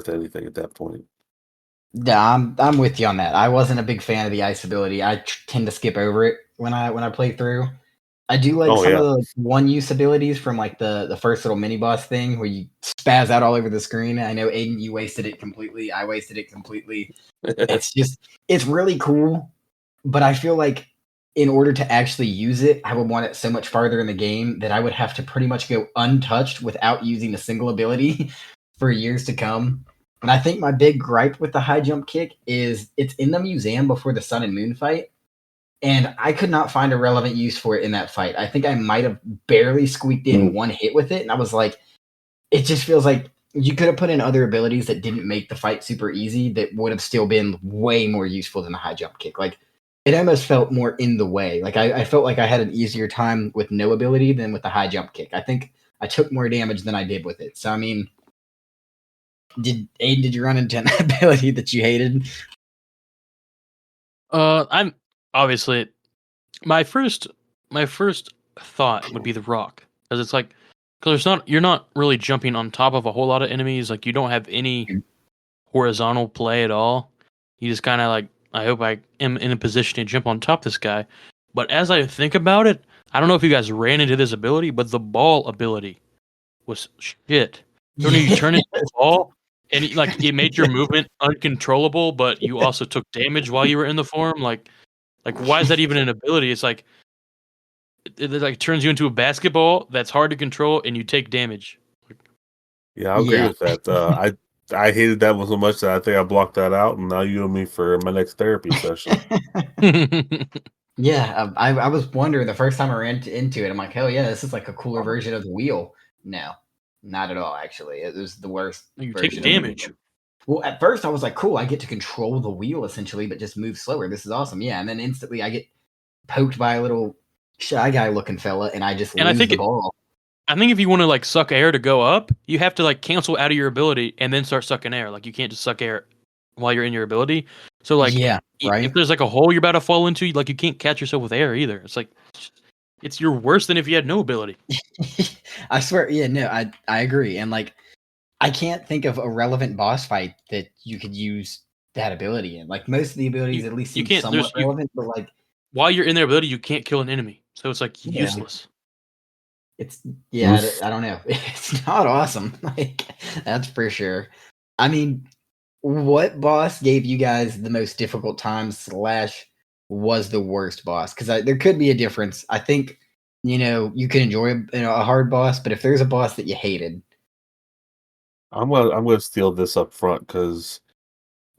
anything at that point. Yeah, I'm with you on that. I wasn't a big fan of the ice ability. I tend to skip over it when I play through. I do like Oh some of yeah. the like, one use abilities from like the first little mini boss thing where you spaz out all over the screen. I know Aiden, you wasted it completely. I wasted it completely. It's really cool, but I feel like in order to actually use it, I would want it so much farther in the game that I would have to pretty much go untouched without using a single ability for years to come. And I think my big gripe with the high jump kick is it's in the museum before the sun and moon fight, and I could not find a relevant use for it in that fight. I think I might have barely squeaked in one hit with it, and I was like, it just feels like you could have put in other abilities that didn't make the fight super easy that would have still been way more useful than the high jump kick. Like it almost felt more in the way. Like I felt like I had an easier time with no ability than with the high jump kick. I think I took more damage than I did with it. So I mean, did you run into an ability that you hated? I'm obviously my first thought would be the rock, because it's like, because you're not really jumping on top of a whole lot of enemies. Like you don't have any horizontal play at all. You just kind of like, I hope I am in a position to jump on top of this guy. But as I think about it, I don't know if you guys ran into this ability, but the ball ability was shit. So when you turn into a ball, and it made your movement uncontrollable, but you also took damage while you were in the form. Like why is that even an ability? It's like it like turns you into a basketball that's hard to control, and you take damage. Yeah, I agree with that. I hated that one so much that I think I blocked that out, and now you and me for my next therapy session. Yeah, I was wondering the first time I ran into it. I'm like, hell yeah, this is like a cooler version of the wheel. No, not at all. Actually, it was the worst. You version take of the damage. wheel. Well, at first I was like, cool, I get to control the wheel essentially, but just move slower. This is awesome. Yeah, and then instantly I get poked by a little shy guy looking fella, and I just And lose the ball. I think if you want to like suck air to go up, you have to like cancel out of your ability and then start sucking air. Like you can't just suck air while you're in your ability. So like, Yeah, right. if there's like a hole you're about to fall into, like you can't catch yourself with air either. It's like, you're worse than if you had no ability. I swear, yeah, no, I agree. And like I can't think of a relevant boss fight that you could use that ability in. Like most of the abilities at least You seem can't. somewhat relevant, but like while you're in their ability, you can't kill an enemy. So it's like yeah, useless. it's I don't know. It's not awesome. Like that's for sure. I mean, what boss gave you guys the most difficult time / was the worst boss? Because there could be a difference. I think you can enjoy a hard boss, but if there's a boss that you hated, I'm gonna steal this up front because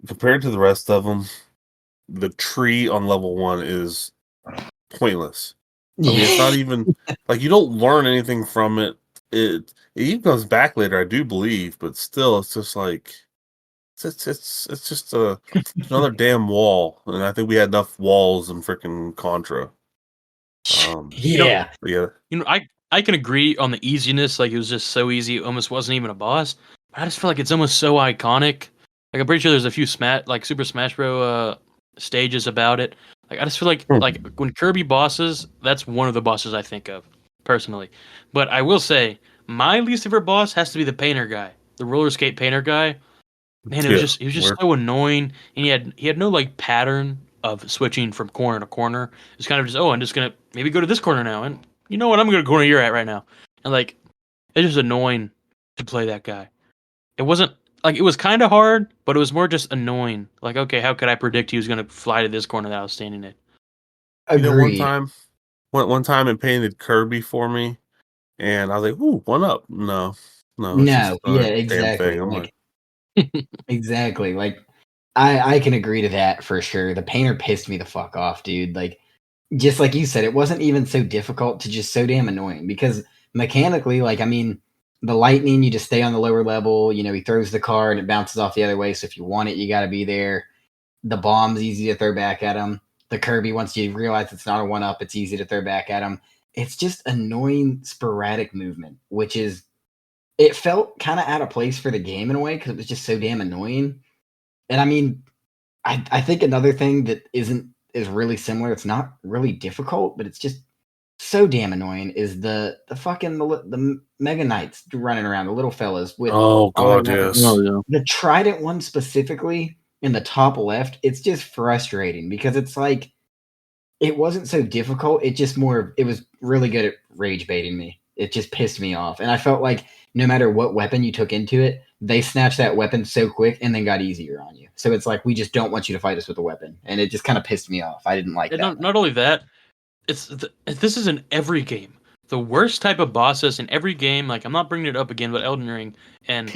compared to the rest of them, the tree on level 1 is pointless. I mean, it's not even like you don't learn anything from it. It even comes back later, I do believe, but still, it's just like it's just another damn wall, and I think we had enough walls in freaking Contra. Yeah. I can agree on the easiness. Like it was just so easy, it almost wasn't even a boss. But I just feel like it's almost so iconic. Like I'm pretty sure there's a few Super Smash Bros. Stages about it. Like I just feel like when Kirby bosses, that's one of the bosses I think of personally. But I will say my least favorite boss has to be the painter guy, the roller skate painter guy. Man, he was just so annoying, and he had no like pattern of switching from corner to corner. It's kind of just, I'm just gonna maybe go to this corner now, and you know what, I'm gonna go corner you're at right now, and like it's just annoying to play that guy. It wasn't like, it was kind of hard, but it was more just annoying. Like, okay, how could I predict he was gonna fly to this corner that I was standing in? Agreed. One time it painted Kirby for me, and I was like, "Ooh, one up." No, it's just No, yeah, another damn exactly. thing. I'm Like like, exactly. Like I can agree to that for sure. The painter pissed me the fuck off, dude. Like just like you said, it wasn't even so difficult to just so damn annoying because mechanically, like I mean, the lightning, you just stay on the lower level. He throws the car and it bounces off the other way. So if you want it, you got to be there. The bomb's easy to throw back at him. The Kirby, once you realize it's not a one up, it's easy to throw back at him. It's just annoying, sporadic movement, which is it felt kind of out of place for the game in a way because it was just so damn annoying. And I mean, I think another thing that is really similar. It's not really difficult, but it's just so damn annoying. Is the fucking the Mega Knights running around, the little fellas with "Oh all their God, weapons. yes." yeah. The Trident one specifically in the top left. It's just frustrating because it's like it wasn't so difficult. It was really good at rage baiting me. It just pissed me off. And I felt like no matter what weapon you took into it, they snatched that weapon so quick and then got easier on you. So it's like, we just don't want you to fight us with a weapon. And it just kind of pissed me off. I didn't like And that. not only that, this is in every game. The worst type of bosses in every game, like I'm not bringing it up again, but Elden Ring and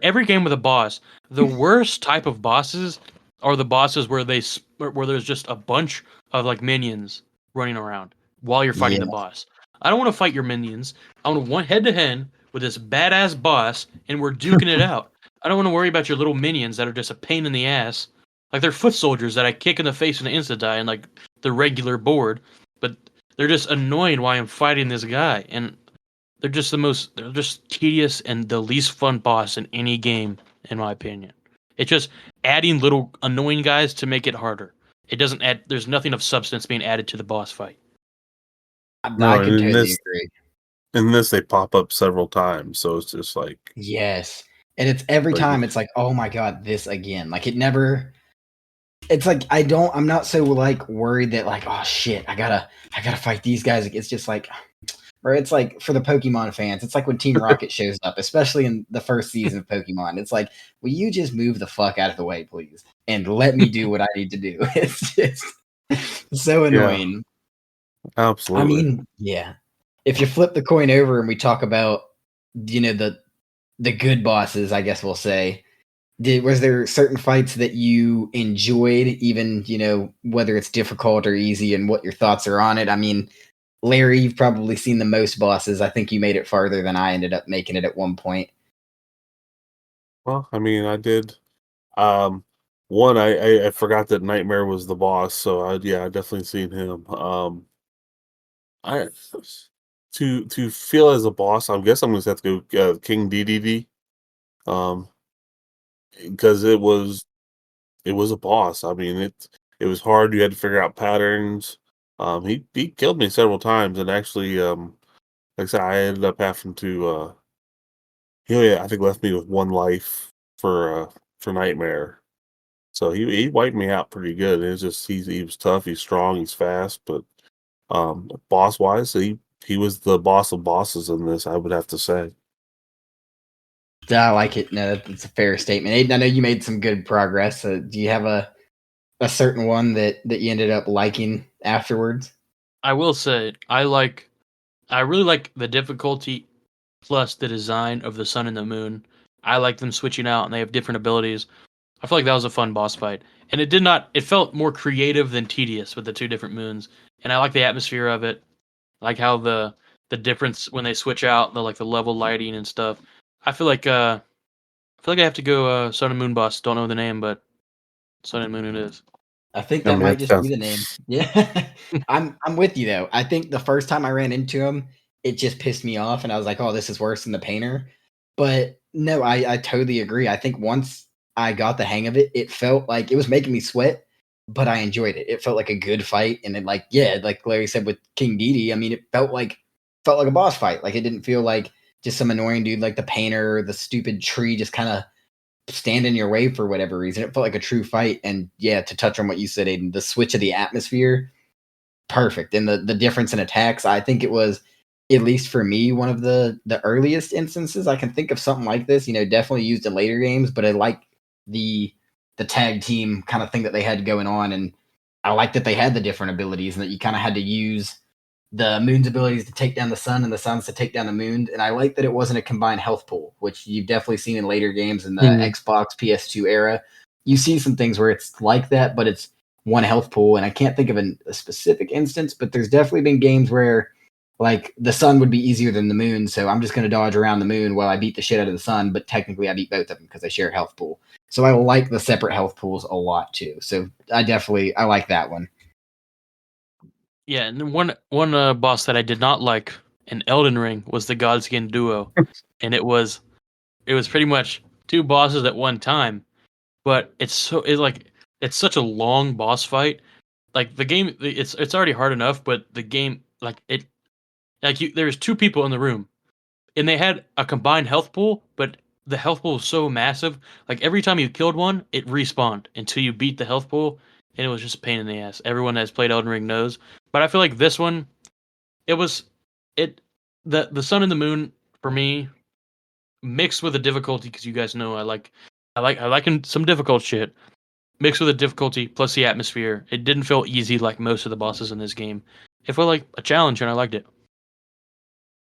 every game with a boss, the worst type of bosses are the bosses where there's just a bunch of like minions running around while you're fighting Yeah. the boss. I don't want to fight your minions. I want to one head to head with this badass boss, and we're duking it out. I don't want to worry about your little minions that are just a pain in the ass. Like they're foot soldiers that I kick in the face and they insta die, and like the regular board, but they're just annoying while I'm fighting this guy, and they're just tedious and the least fun boss in any game, in my opinion. It's just adding little annoying guys to make it harder. it doesn't add. There's nothing of substance being added to the boss fight. I could totally agree. In this, they pop up several times, so it's just like Yes, and it's every time it's like, oh my god, this again. Like it never. It's like I'm not so like worried that like, oh shit, I gotta fight these guys. It's just like, or it's like for the Pokemon fans, it's like when Team Rocket shows up, especially in the first season of Pokemon. It's like, will you just move the fuck out of the way, please, and let me do what I need to do? It's just so annoying. Yeah, absolutely. I mean, yeah. If you flip the coin over and we talk about, the good bosses, I guess we'll say, was there certain fights that you enjoyed, even, whether it's difficult or easy, and what your thoughts are on it? I mean, Larry, you've probably seen the most bosses. I think you made it farther than I ended up making it at one point. Well, I mean, I did. One, I forgot that Nightmare was the boss, so I definitely seen him. I to feel as a boss, I guess I'm gonna have to go King DDD, um, because it was a boss. I mean, it was hard. You had to figure out patterns. He killed me several times, and actually, like I said, I ended up having to. I think left me with one life for Nightmare. So he wiped me out pretty good. It's just he was tough, he's strong, he's fast, but boss wise, he was the boss of bosses in this, I would have to say. I like it. No, that's a fair statement. Aidan, I know you made some good progress. Do you have a certain one that you ended up liking afterwards? I will say I really like the difficulty plus the design of the sun and the moon. I like them switching out and they have different abilities. I feel like that was a fun boss fight. And it felt more creative than tedious with the two different moons. And I like the atmosphere of it. I like how the difference when they switch out, the level lighting and stuff. I feel like I have to go Sun and Moon boss. Don't know the name, but Sun and Moon it is. I think I that mean, might that just be sounds the name. Yeah. I'm with you though. I think the first time I ran into him, it just pissed me off and I was like, oh, this is worse than the painter. But no, I totally agree. I think once I got the hang of it, it felt like it was making me sweat, but I enjoyed it. It felt like a good fight. And then like Larry said with King Dedede, I mean, it felt like a boss fight. Like it didn't feel like just some annoying dude like the painter or the stupid tree just kind of stand in your way for whatever reason. It felt like a true fight. And yeah, to touch on what you said, Aiden, the switch of the atmosphere, perfect. And the difference in attacks, I think it was, at least for me, one of the earliest instances I can think of something like this. Definitely used in later games, but I like the tag team kind of thing that they had going on, and I like that they had the different abilities and that you kind of had to use the moon's abilities to take down the sun and the sun's to take down the moon. And I like that it wasn't a combined health pool, which you've definitely seen in later games in the Xbox PS2 era. You see some things where it's like that, but it's one health pool. And I can't think of a specific instance, but there's definitely been games where like the sun would be easier than the moon. So I'm just going to dodge around the moon while I beat the shit out of the sun. But technically I beat both of them because they share a health pool. So I like the separate health pools a lot too. So I like that one. Yeah, and then one boss that I did not like in Elden Ring was the Godskin duo, and it was pretty much two bosses at one time, but it's such a long boss fight. Like the game, it's already hard enough, but the game there's two people in the room, and they had a combined health pool, but the health pool was so massive. Like every time you killed one, it respawned until you beat the health pool, and it was just a pain in the ass. Everyone that's played Elden Ring knows. But I feel like this one, it was it the sun and the moon for me mixed with the difficulty, because you guys know I like some difficult shit mixed with the difficulty plus the atmosphere. It didn't feel easy like most of the bosses in this game. It felt like a challenge, and I liked it.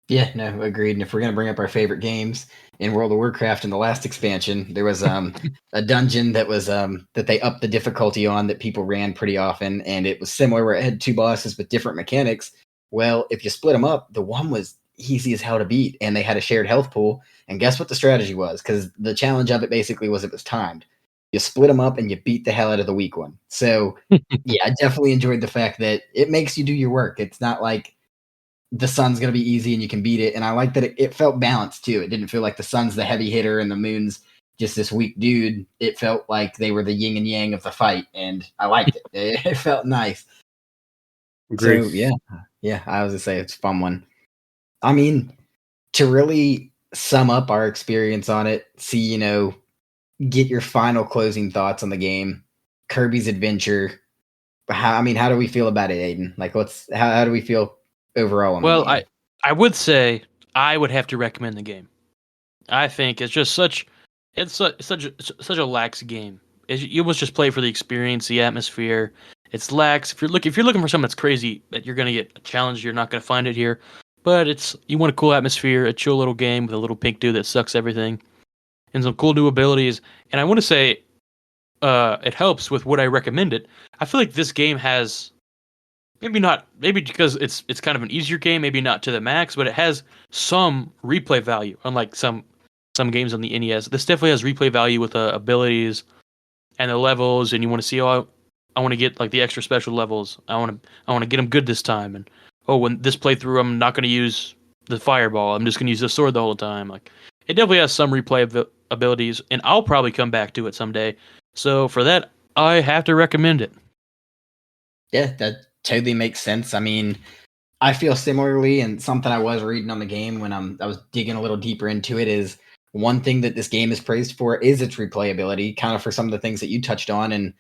Yeah, no, agreed. And if we're gonna bring up our favorite games in World of Warcraft, in the last expansion, there was a dungeon that was that they upped the difficulty on that people ran pretty often, and it was similar where it had two bosses with different mechanics. Well, if you split them up, the one was easy as hell to beat, and they had a shared health pool. And guess what the strategy was? Because the challenge of it basically was it was timed. You split them up and you beat the hell out of the weak one. So yeah, I definitely enjoyed the fact that it makes you do your work. It's not like the sun's going to be easy and you can beat it. And I like that it felt balanced too. It didn't feel like the sun's the heavy hitter and the moon's just this weak dude, it felt like they were the yin and yang of the fight, and I liked it. It felt nice. Agree. So yeah, I was gonna say it's a fun one. I mean, to really sum up our experience on it, see, get your final closing thoughts on the game, Kirby's Adventure. How do we feel about it, Aidan? Like, how do we feel overall on the Well, game? I would say I would have to recommend the game. I think it's just such a lax game. You almost just play for the experience, the atmosphere. It's lax. If you're looking for something that's crazy, that you're gonna get challenged, you're not gonna find it here. But you want a cool atmosphere, a chill little game with a little pink dude that sucks everything, and some cool new abilities. And I want to say, it helps with what I recommend it. I feel like this game has maybe because it's kind of an easier game, maybe not to the max, but it has some replay value. Unlike some games on the NES, this definitely has replay value with the abilities and the levels, and you want to see, I want to get like the extra special levels. I want to get them good this time, and when this playthrough, I'm not going to use the fireball. I'm just going to use the sword the whole time. Like, it definitely has some replay abilities, and I'll probably come back to it someday. So for that, I have to recommend it. Yeah, that totally makes sense. I mean, I feel similarly, and something I was reading on the game when I was digging a little deeper into it is one thing that this game is praised for is its replayability, kind of for some of the things that you touched on. And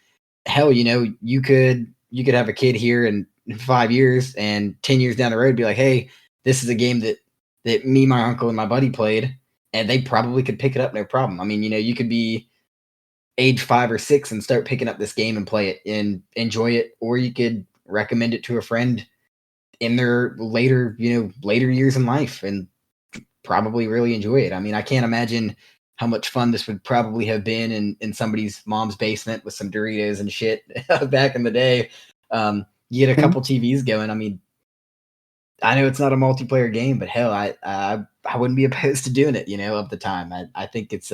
hell, you could have a kid here in 5 years, and 10 years down the road be like, hey, this is a game that me, my uncle, and my buddy played, and they probably could pick it up no problem. I mean, you could be age 5 or 6 and start picking up this game and play it and enjoy it, or you could recommend it to a friend in their later years in life and probably really enjoy it. I mean, I can't imagine how much fun this would probably have been in somebody's mom's basement with some Doritos and shit back in the day. You get a couple TVs going. I mean, I know it's not a multiplayer game, but hell, I wouldn't be opposed to doing it, of the time. I think it's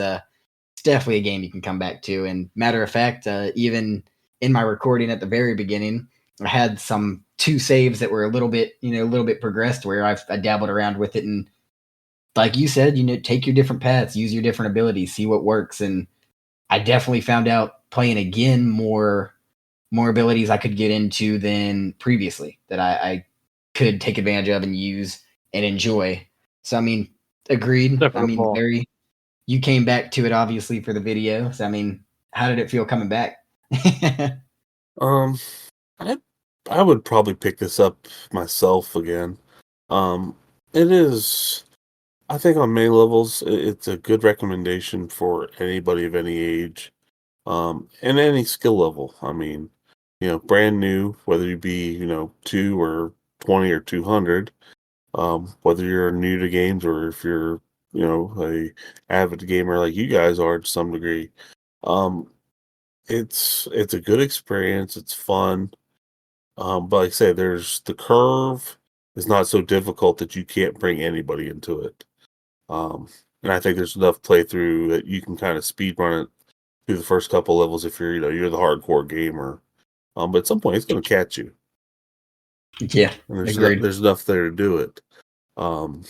definitely a game you can come back to. And matter of fact, even in my recording at the very beginning, I had some 2 saves that were a little bit progressed where I dabbled around with it. And like you said, take your different paths, use your different abilities, see what works. And I definitely found out playing again more abilities I could get into than previously that I could take advantage of and use and enjoy. So, I mean, agreed. Except for I the mean, ball. you came back to it obviously for the video. So, I mean, how did it feel coming back? Um, I I would probably pick this up myself again. It is. I think on many levels, it's a good recommendation for anybody of any age, and any skill level. I mean, brand new, whether you be 2 or 20 or 200, whether you're new to games or if you're a avid gamer like you guys are to some degree. Um, it's a good experience. It's fun. But like I say, there's the curve is not so difficult that you can't bring anybody into it. Um, and I think there's enough playthrough that you can kind of speed run it through the first couple levels if you're the hardcore gamer. But at some point it's going to catch you, Yeah, and agreed. there's enough there to do it. Um,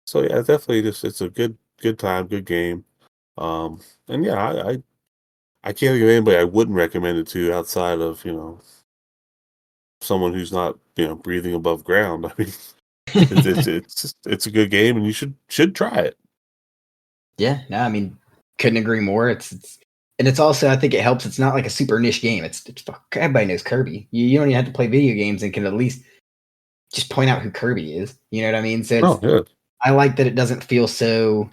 so yeah, definitely just it's a good time, good game. And yeah, I can't think of anybody I wouldn't recommend it to outside of someone who's not breathing above ground. I mean, it's a good game, and you should try it. Yeah, no, I mean, couldn't agree more. And it's also, I think it helps. It's not like a super niche game. It's everybody knows Kirby. You don't even have to play video games and can at least just point out who Kirby is. You know what I mean? So Oh, yeah. I like that it doesn't feel so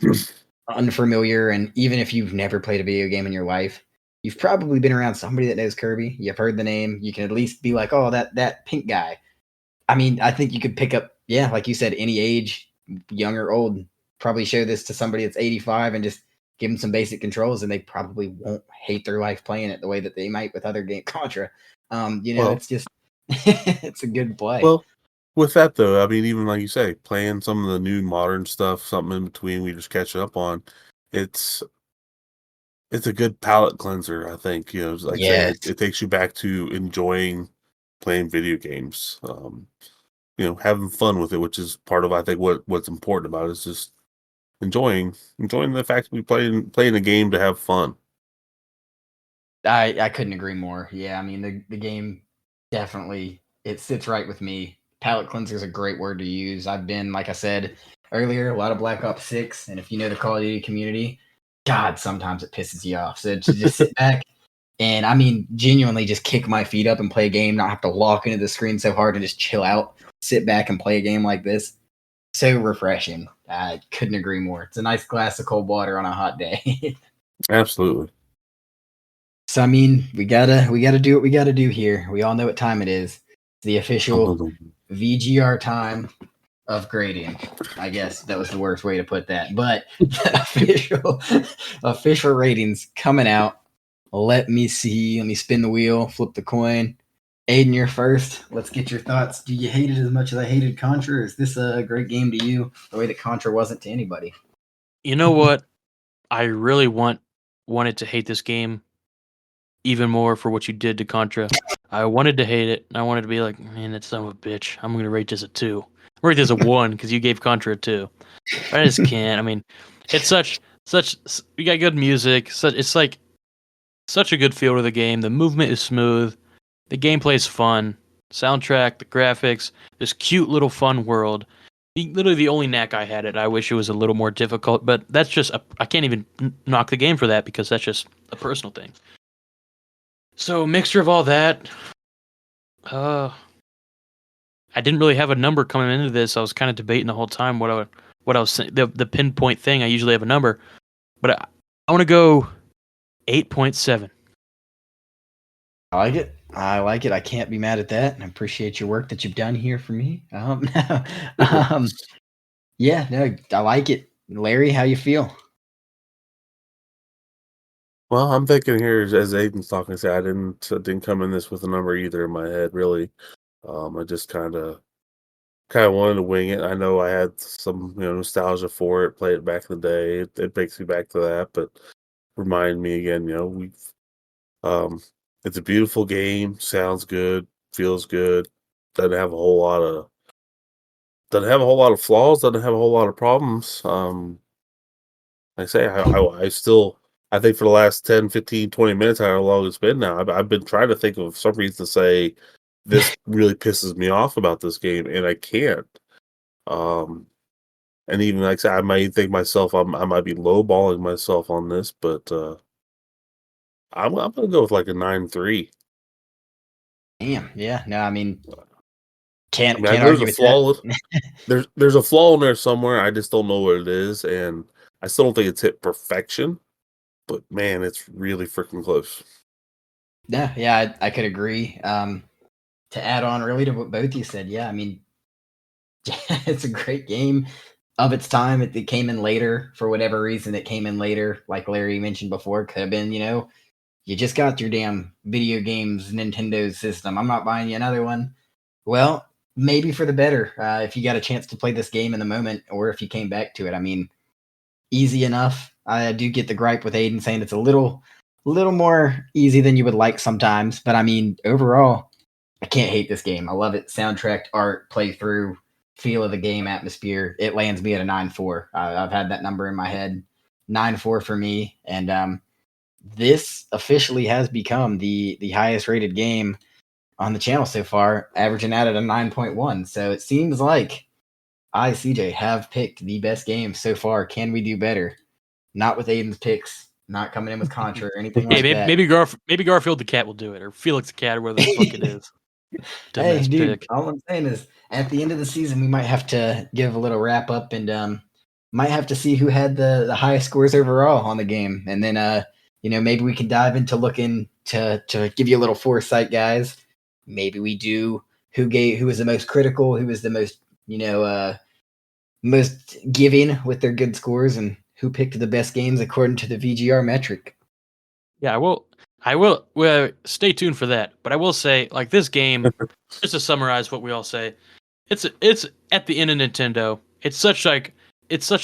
unfamiliar. And even if you've never played a video game in your life, you've probably been around somebody that knows Kirby. You've heard the name. You can at least be like, oh, that pink guy. I mean, I think you could pick up, yeah, like you said, any age, young or old, probably show this to somebody that's 85 and just give them some basic controls, and they probably won't hate their life playing it the way that they might with other game Contra. Well, It's just it's a good play. well, with that though, I mean, even like you say, playing some of the new modern stuff, something in between, we just catch up on. It's it's a good palate cleanser. I think like I say, Yes. it takes you back to enjoying playing video games. Having fun with it, which is part of I think what's important about it is just enjoying the fact that we playing a game to have fun. I couldn't agree more. Yeah, I mean the game definitely it sits right with me. Palate cleanser is a great word to use. I've been, like I said earlier, a lot of Black Ops 6, and if you know the Call of Duty community, God, sometimes it pisses you off. So to just sit back and I mean genuinely just kick my feet up and play a game, not have to lock into the screen so hard and just chill out, sit back and play a game like this. So refreshing. I couldn't agree more. It's a nice glass of cold water on a hot day. Absolutely. So I mean, we gotta do what we gotta do here. We all know what time it is. It's the official VGR time of grading. I guess that was the worst way to put that. But official ratings coming out. Let me see. Let me spin the wheel, flip the coin. Aidan, you're first. Let's get your thoughts. Do you hate it as much as I hated Contra? Is this a great game to you? The way that Contra wasn't to anybody. You know what? I really wanted to hate this game even more for what you did to Contra. I wanted to hate it. I wanted to be like, man, that son of a bitch. I'm going to rate this a 2. Rate this a 1 because you gave Contra a 2. But I just can't. I mean, it's such. You got good music. It's like such a good feel to the game. The movement is smooth. The gameplay is fun. Soundtrack, the graphics, this cute little fun world. Literally the only knack I had it. I wish it was a little more difficult, but that's just I can't even knock the game for that because that's just a personal thing. So mixture of all that, I didn't really have a number coming into this. I was kind of debating the whole time what I was saying. The pinpoint thing. I usually have a number, but I want to go 8.7. I like it. I like it. I can't be mad at that. And I appreciate your work that you've done here for me. Yeah, no, I like it. Larry, how you feel? Well, I'm thinking here as Aiden's talking, say I didn't come in this with a number either in my head, really. I just kind of wanted to wing it. I know I had some nostalgia for it, played it back in the day. It takes me back to that, but remind me again, um, it's a beautiful game, sounds good, feels good, doesn't have a whole lot of flaws, doesn't have a whole lot of problems. Like I say, I still, I think for the last 10, 15, 20 minutes, however long it's been now, I've been trying to think of some reason to say this really pisses me off about this game, and I can't. Um, and even like I said, I might think myself, I might be lowballing myself on this, but I'm gonna go with like a 9.3. Damn. Yeah. No, I mean, I can't mean, there's argue a with that. flaw. There's a flaw in there somewhere. I just don't know what it is, and I still don't think it's hit perfection. But man, it's really freaking close. Yeah, I could agree. To add on really to what both you said, yeah, I mean, it's a great game of its time. It came in later for whatever reason. It came in later, like Larry mentioned before. Could have been, you just got your damn video games Nintendo system. I'm not buying you another one. Well, maybe for the better if you got a chance to play this game in the moment, or if you came back to it. I mean, easy enough. I do get the gripe with Aidan saying it's a little more easy than you would like sometimes, but I mean, overall, I can't hate this game. I love it. Soundtrack, art, playthrough, feel of the game, atmosphere. It lands me at a 9.4. I've had that number in my head. 9.4 for me, and this officially has become the highest rated game on the channel so far, averaging out at a 9.1. So it seems like CJ, have picked the best game so far. Can we do better? Not with Aiden's picks, not coming in with Contra or anything Hey, like that. maybe Garfield the cat will do it, or Felix the cat, or whatever the fuck it is. Hey, Dumbass dude, pick. all I'm saying is at the end of the season, we might have to give a little wrap up and might have to see who had the highest scores overall on the game. And then, maybe we can dive into looking to give you a little foresight, guys. Maybe we do who was the most critical, who was the most, most giving with their good scores, and who picked the best games according to the VGR metric. Yeah, I will. Well, stay tuned for that. But I will say, like this game, just to summarize what we all say, it's at the end of Nintendo. It's such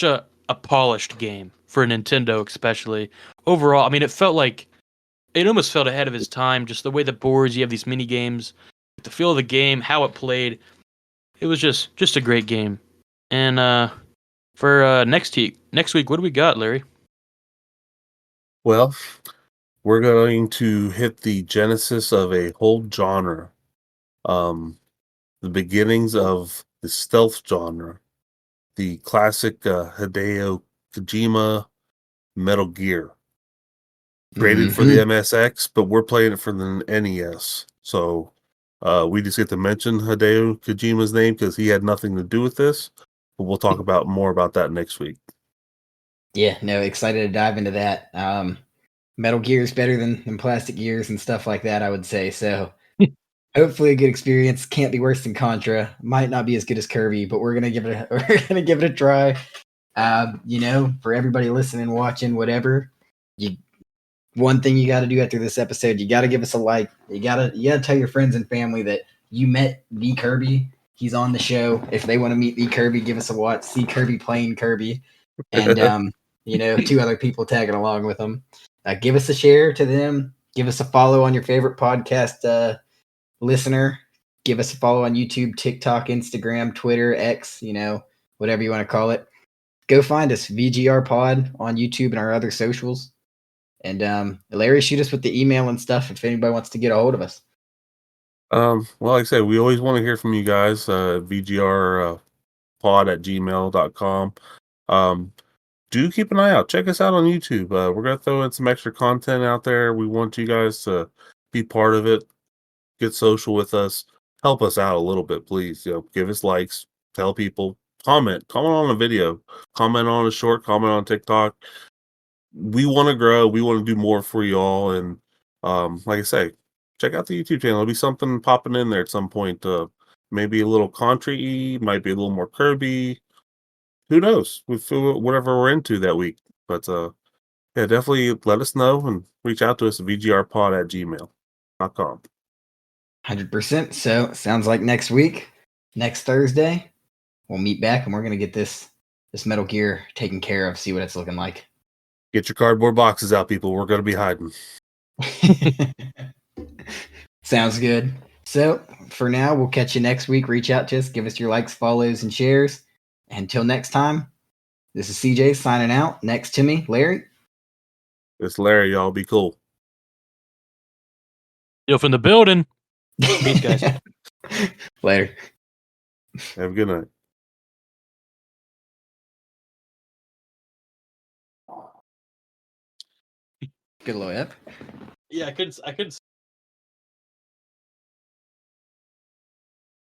a polished game for a Nintendo, especially overall. I mean, it almost felt ahead of its time. Just the way the boards, you have these mini games, the feel of the game, how it played. It was just a great game, and For next week, what do we got, Larry? Well, we're going to hit the genesis of a whole genre. The beginnings of the stealth genre. The classic Hideo Kojima Metal Gear. Created for the MSX, but we're playing it for the NES. So we just get to mention Hideo Kojima's name because he had nothing to do with this. But we'll talk about more about that next week. Yeah, no, excited to dive into that. Metal Gear is better than plastic gears and stuff like that, I would say. So hopefully a good experience. Can't be worse than Contra. Might not be as good as Kirby, but we're gonna give it a try. For everybody listening, watching, whatever, one thing you got to do after this episode, you got to give us a like. You gotta tell your friends and family that you met the Kirby. He's on the show. If they want to meet the Kirby, give us a watch. See Kirby playing Kirby, and 2 other people tagging along with them. Give us a share to them. Give us a follow on your favorite podcast listener. Give us a follow on YouTube, TikTok, Instagram, Twitter, X. Whatever you want to call it. Go find us, VGR Pod, on YouTube and our other socials. And Larry, shoot us with the email and stuff if anybody wants to get a hold of us. Well, like I said, we always want to hear from you guys. VGR pod at gmail.com. Do keep an eye out. Check us out on YouTube. We're going to throw in some extra content out there. We want you guys to be part of it. Get social with us. Help us out a little bit, please. Give us likes. Tell people. Comment on a video. Comment on a short. Comment on TikTok. We want to grow. We want to do more for you all. And like I say, check out the YouTube channel. There'll be something popping in there at some point. Maybe a little Contra-y, might be a little more Kirby. Who knows? With whatever we're into that week. But yeah, definitely let us know and reach out to us at vgrpod@gmail.com. 100%. So sounds like next week, next Thursday, we'll meet back and we're gonna get this Metal Gear taken care of. See what it's looking like. Get your cardboard boxes out, people. We're going to be hiding. Sounds good. So for now, we'll catch you next week. Reach out to us. Give us your likes, follows, and shares. Until next time, this is CJ signing out. Next to me, Larry. It's Larry, y'all. Be cool. Yo, from the building. Peace, guys. Later. Have a good night. Good little ep. Yeah, I couldn't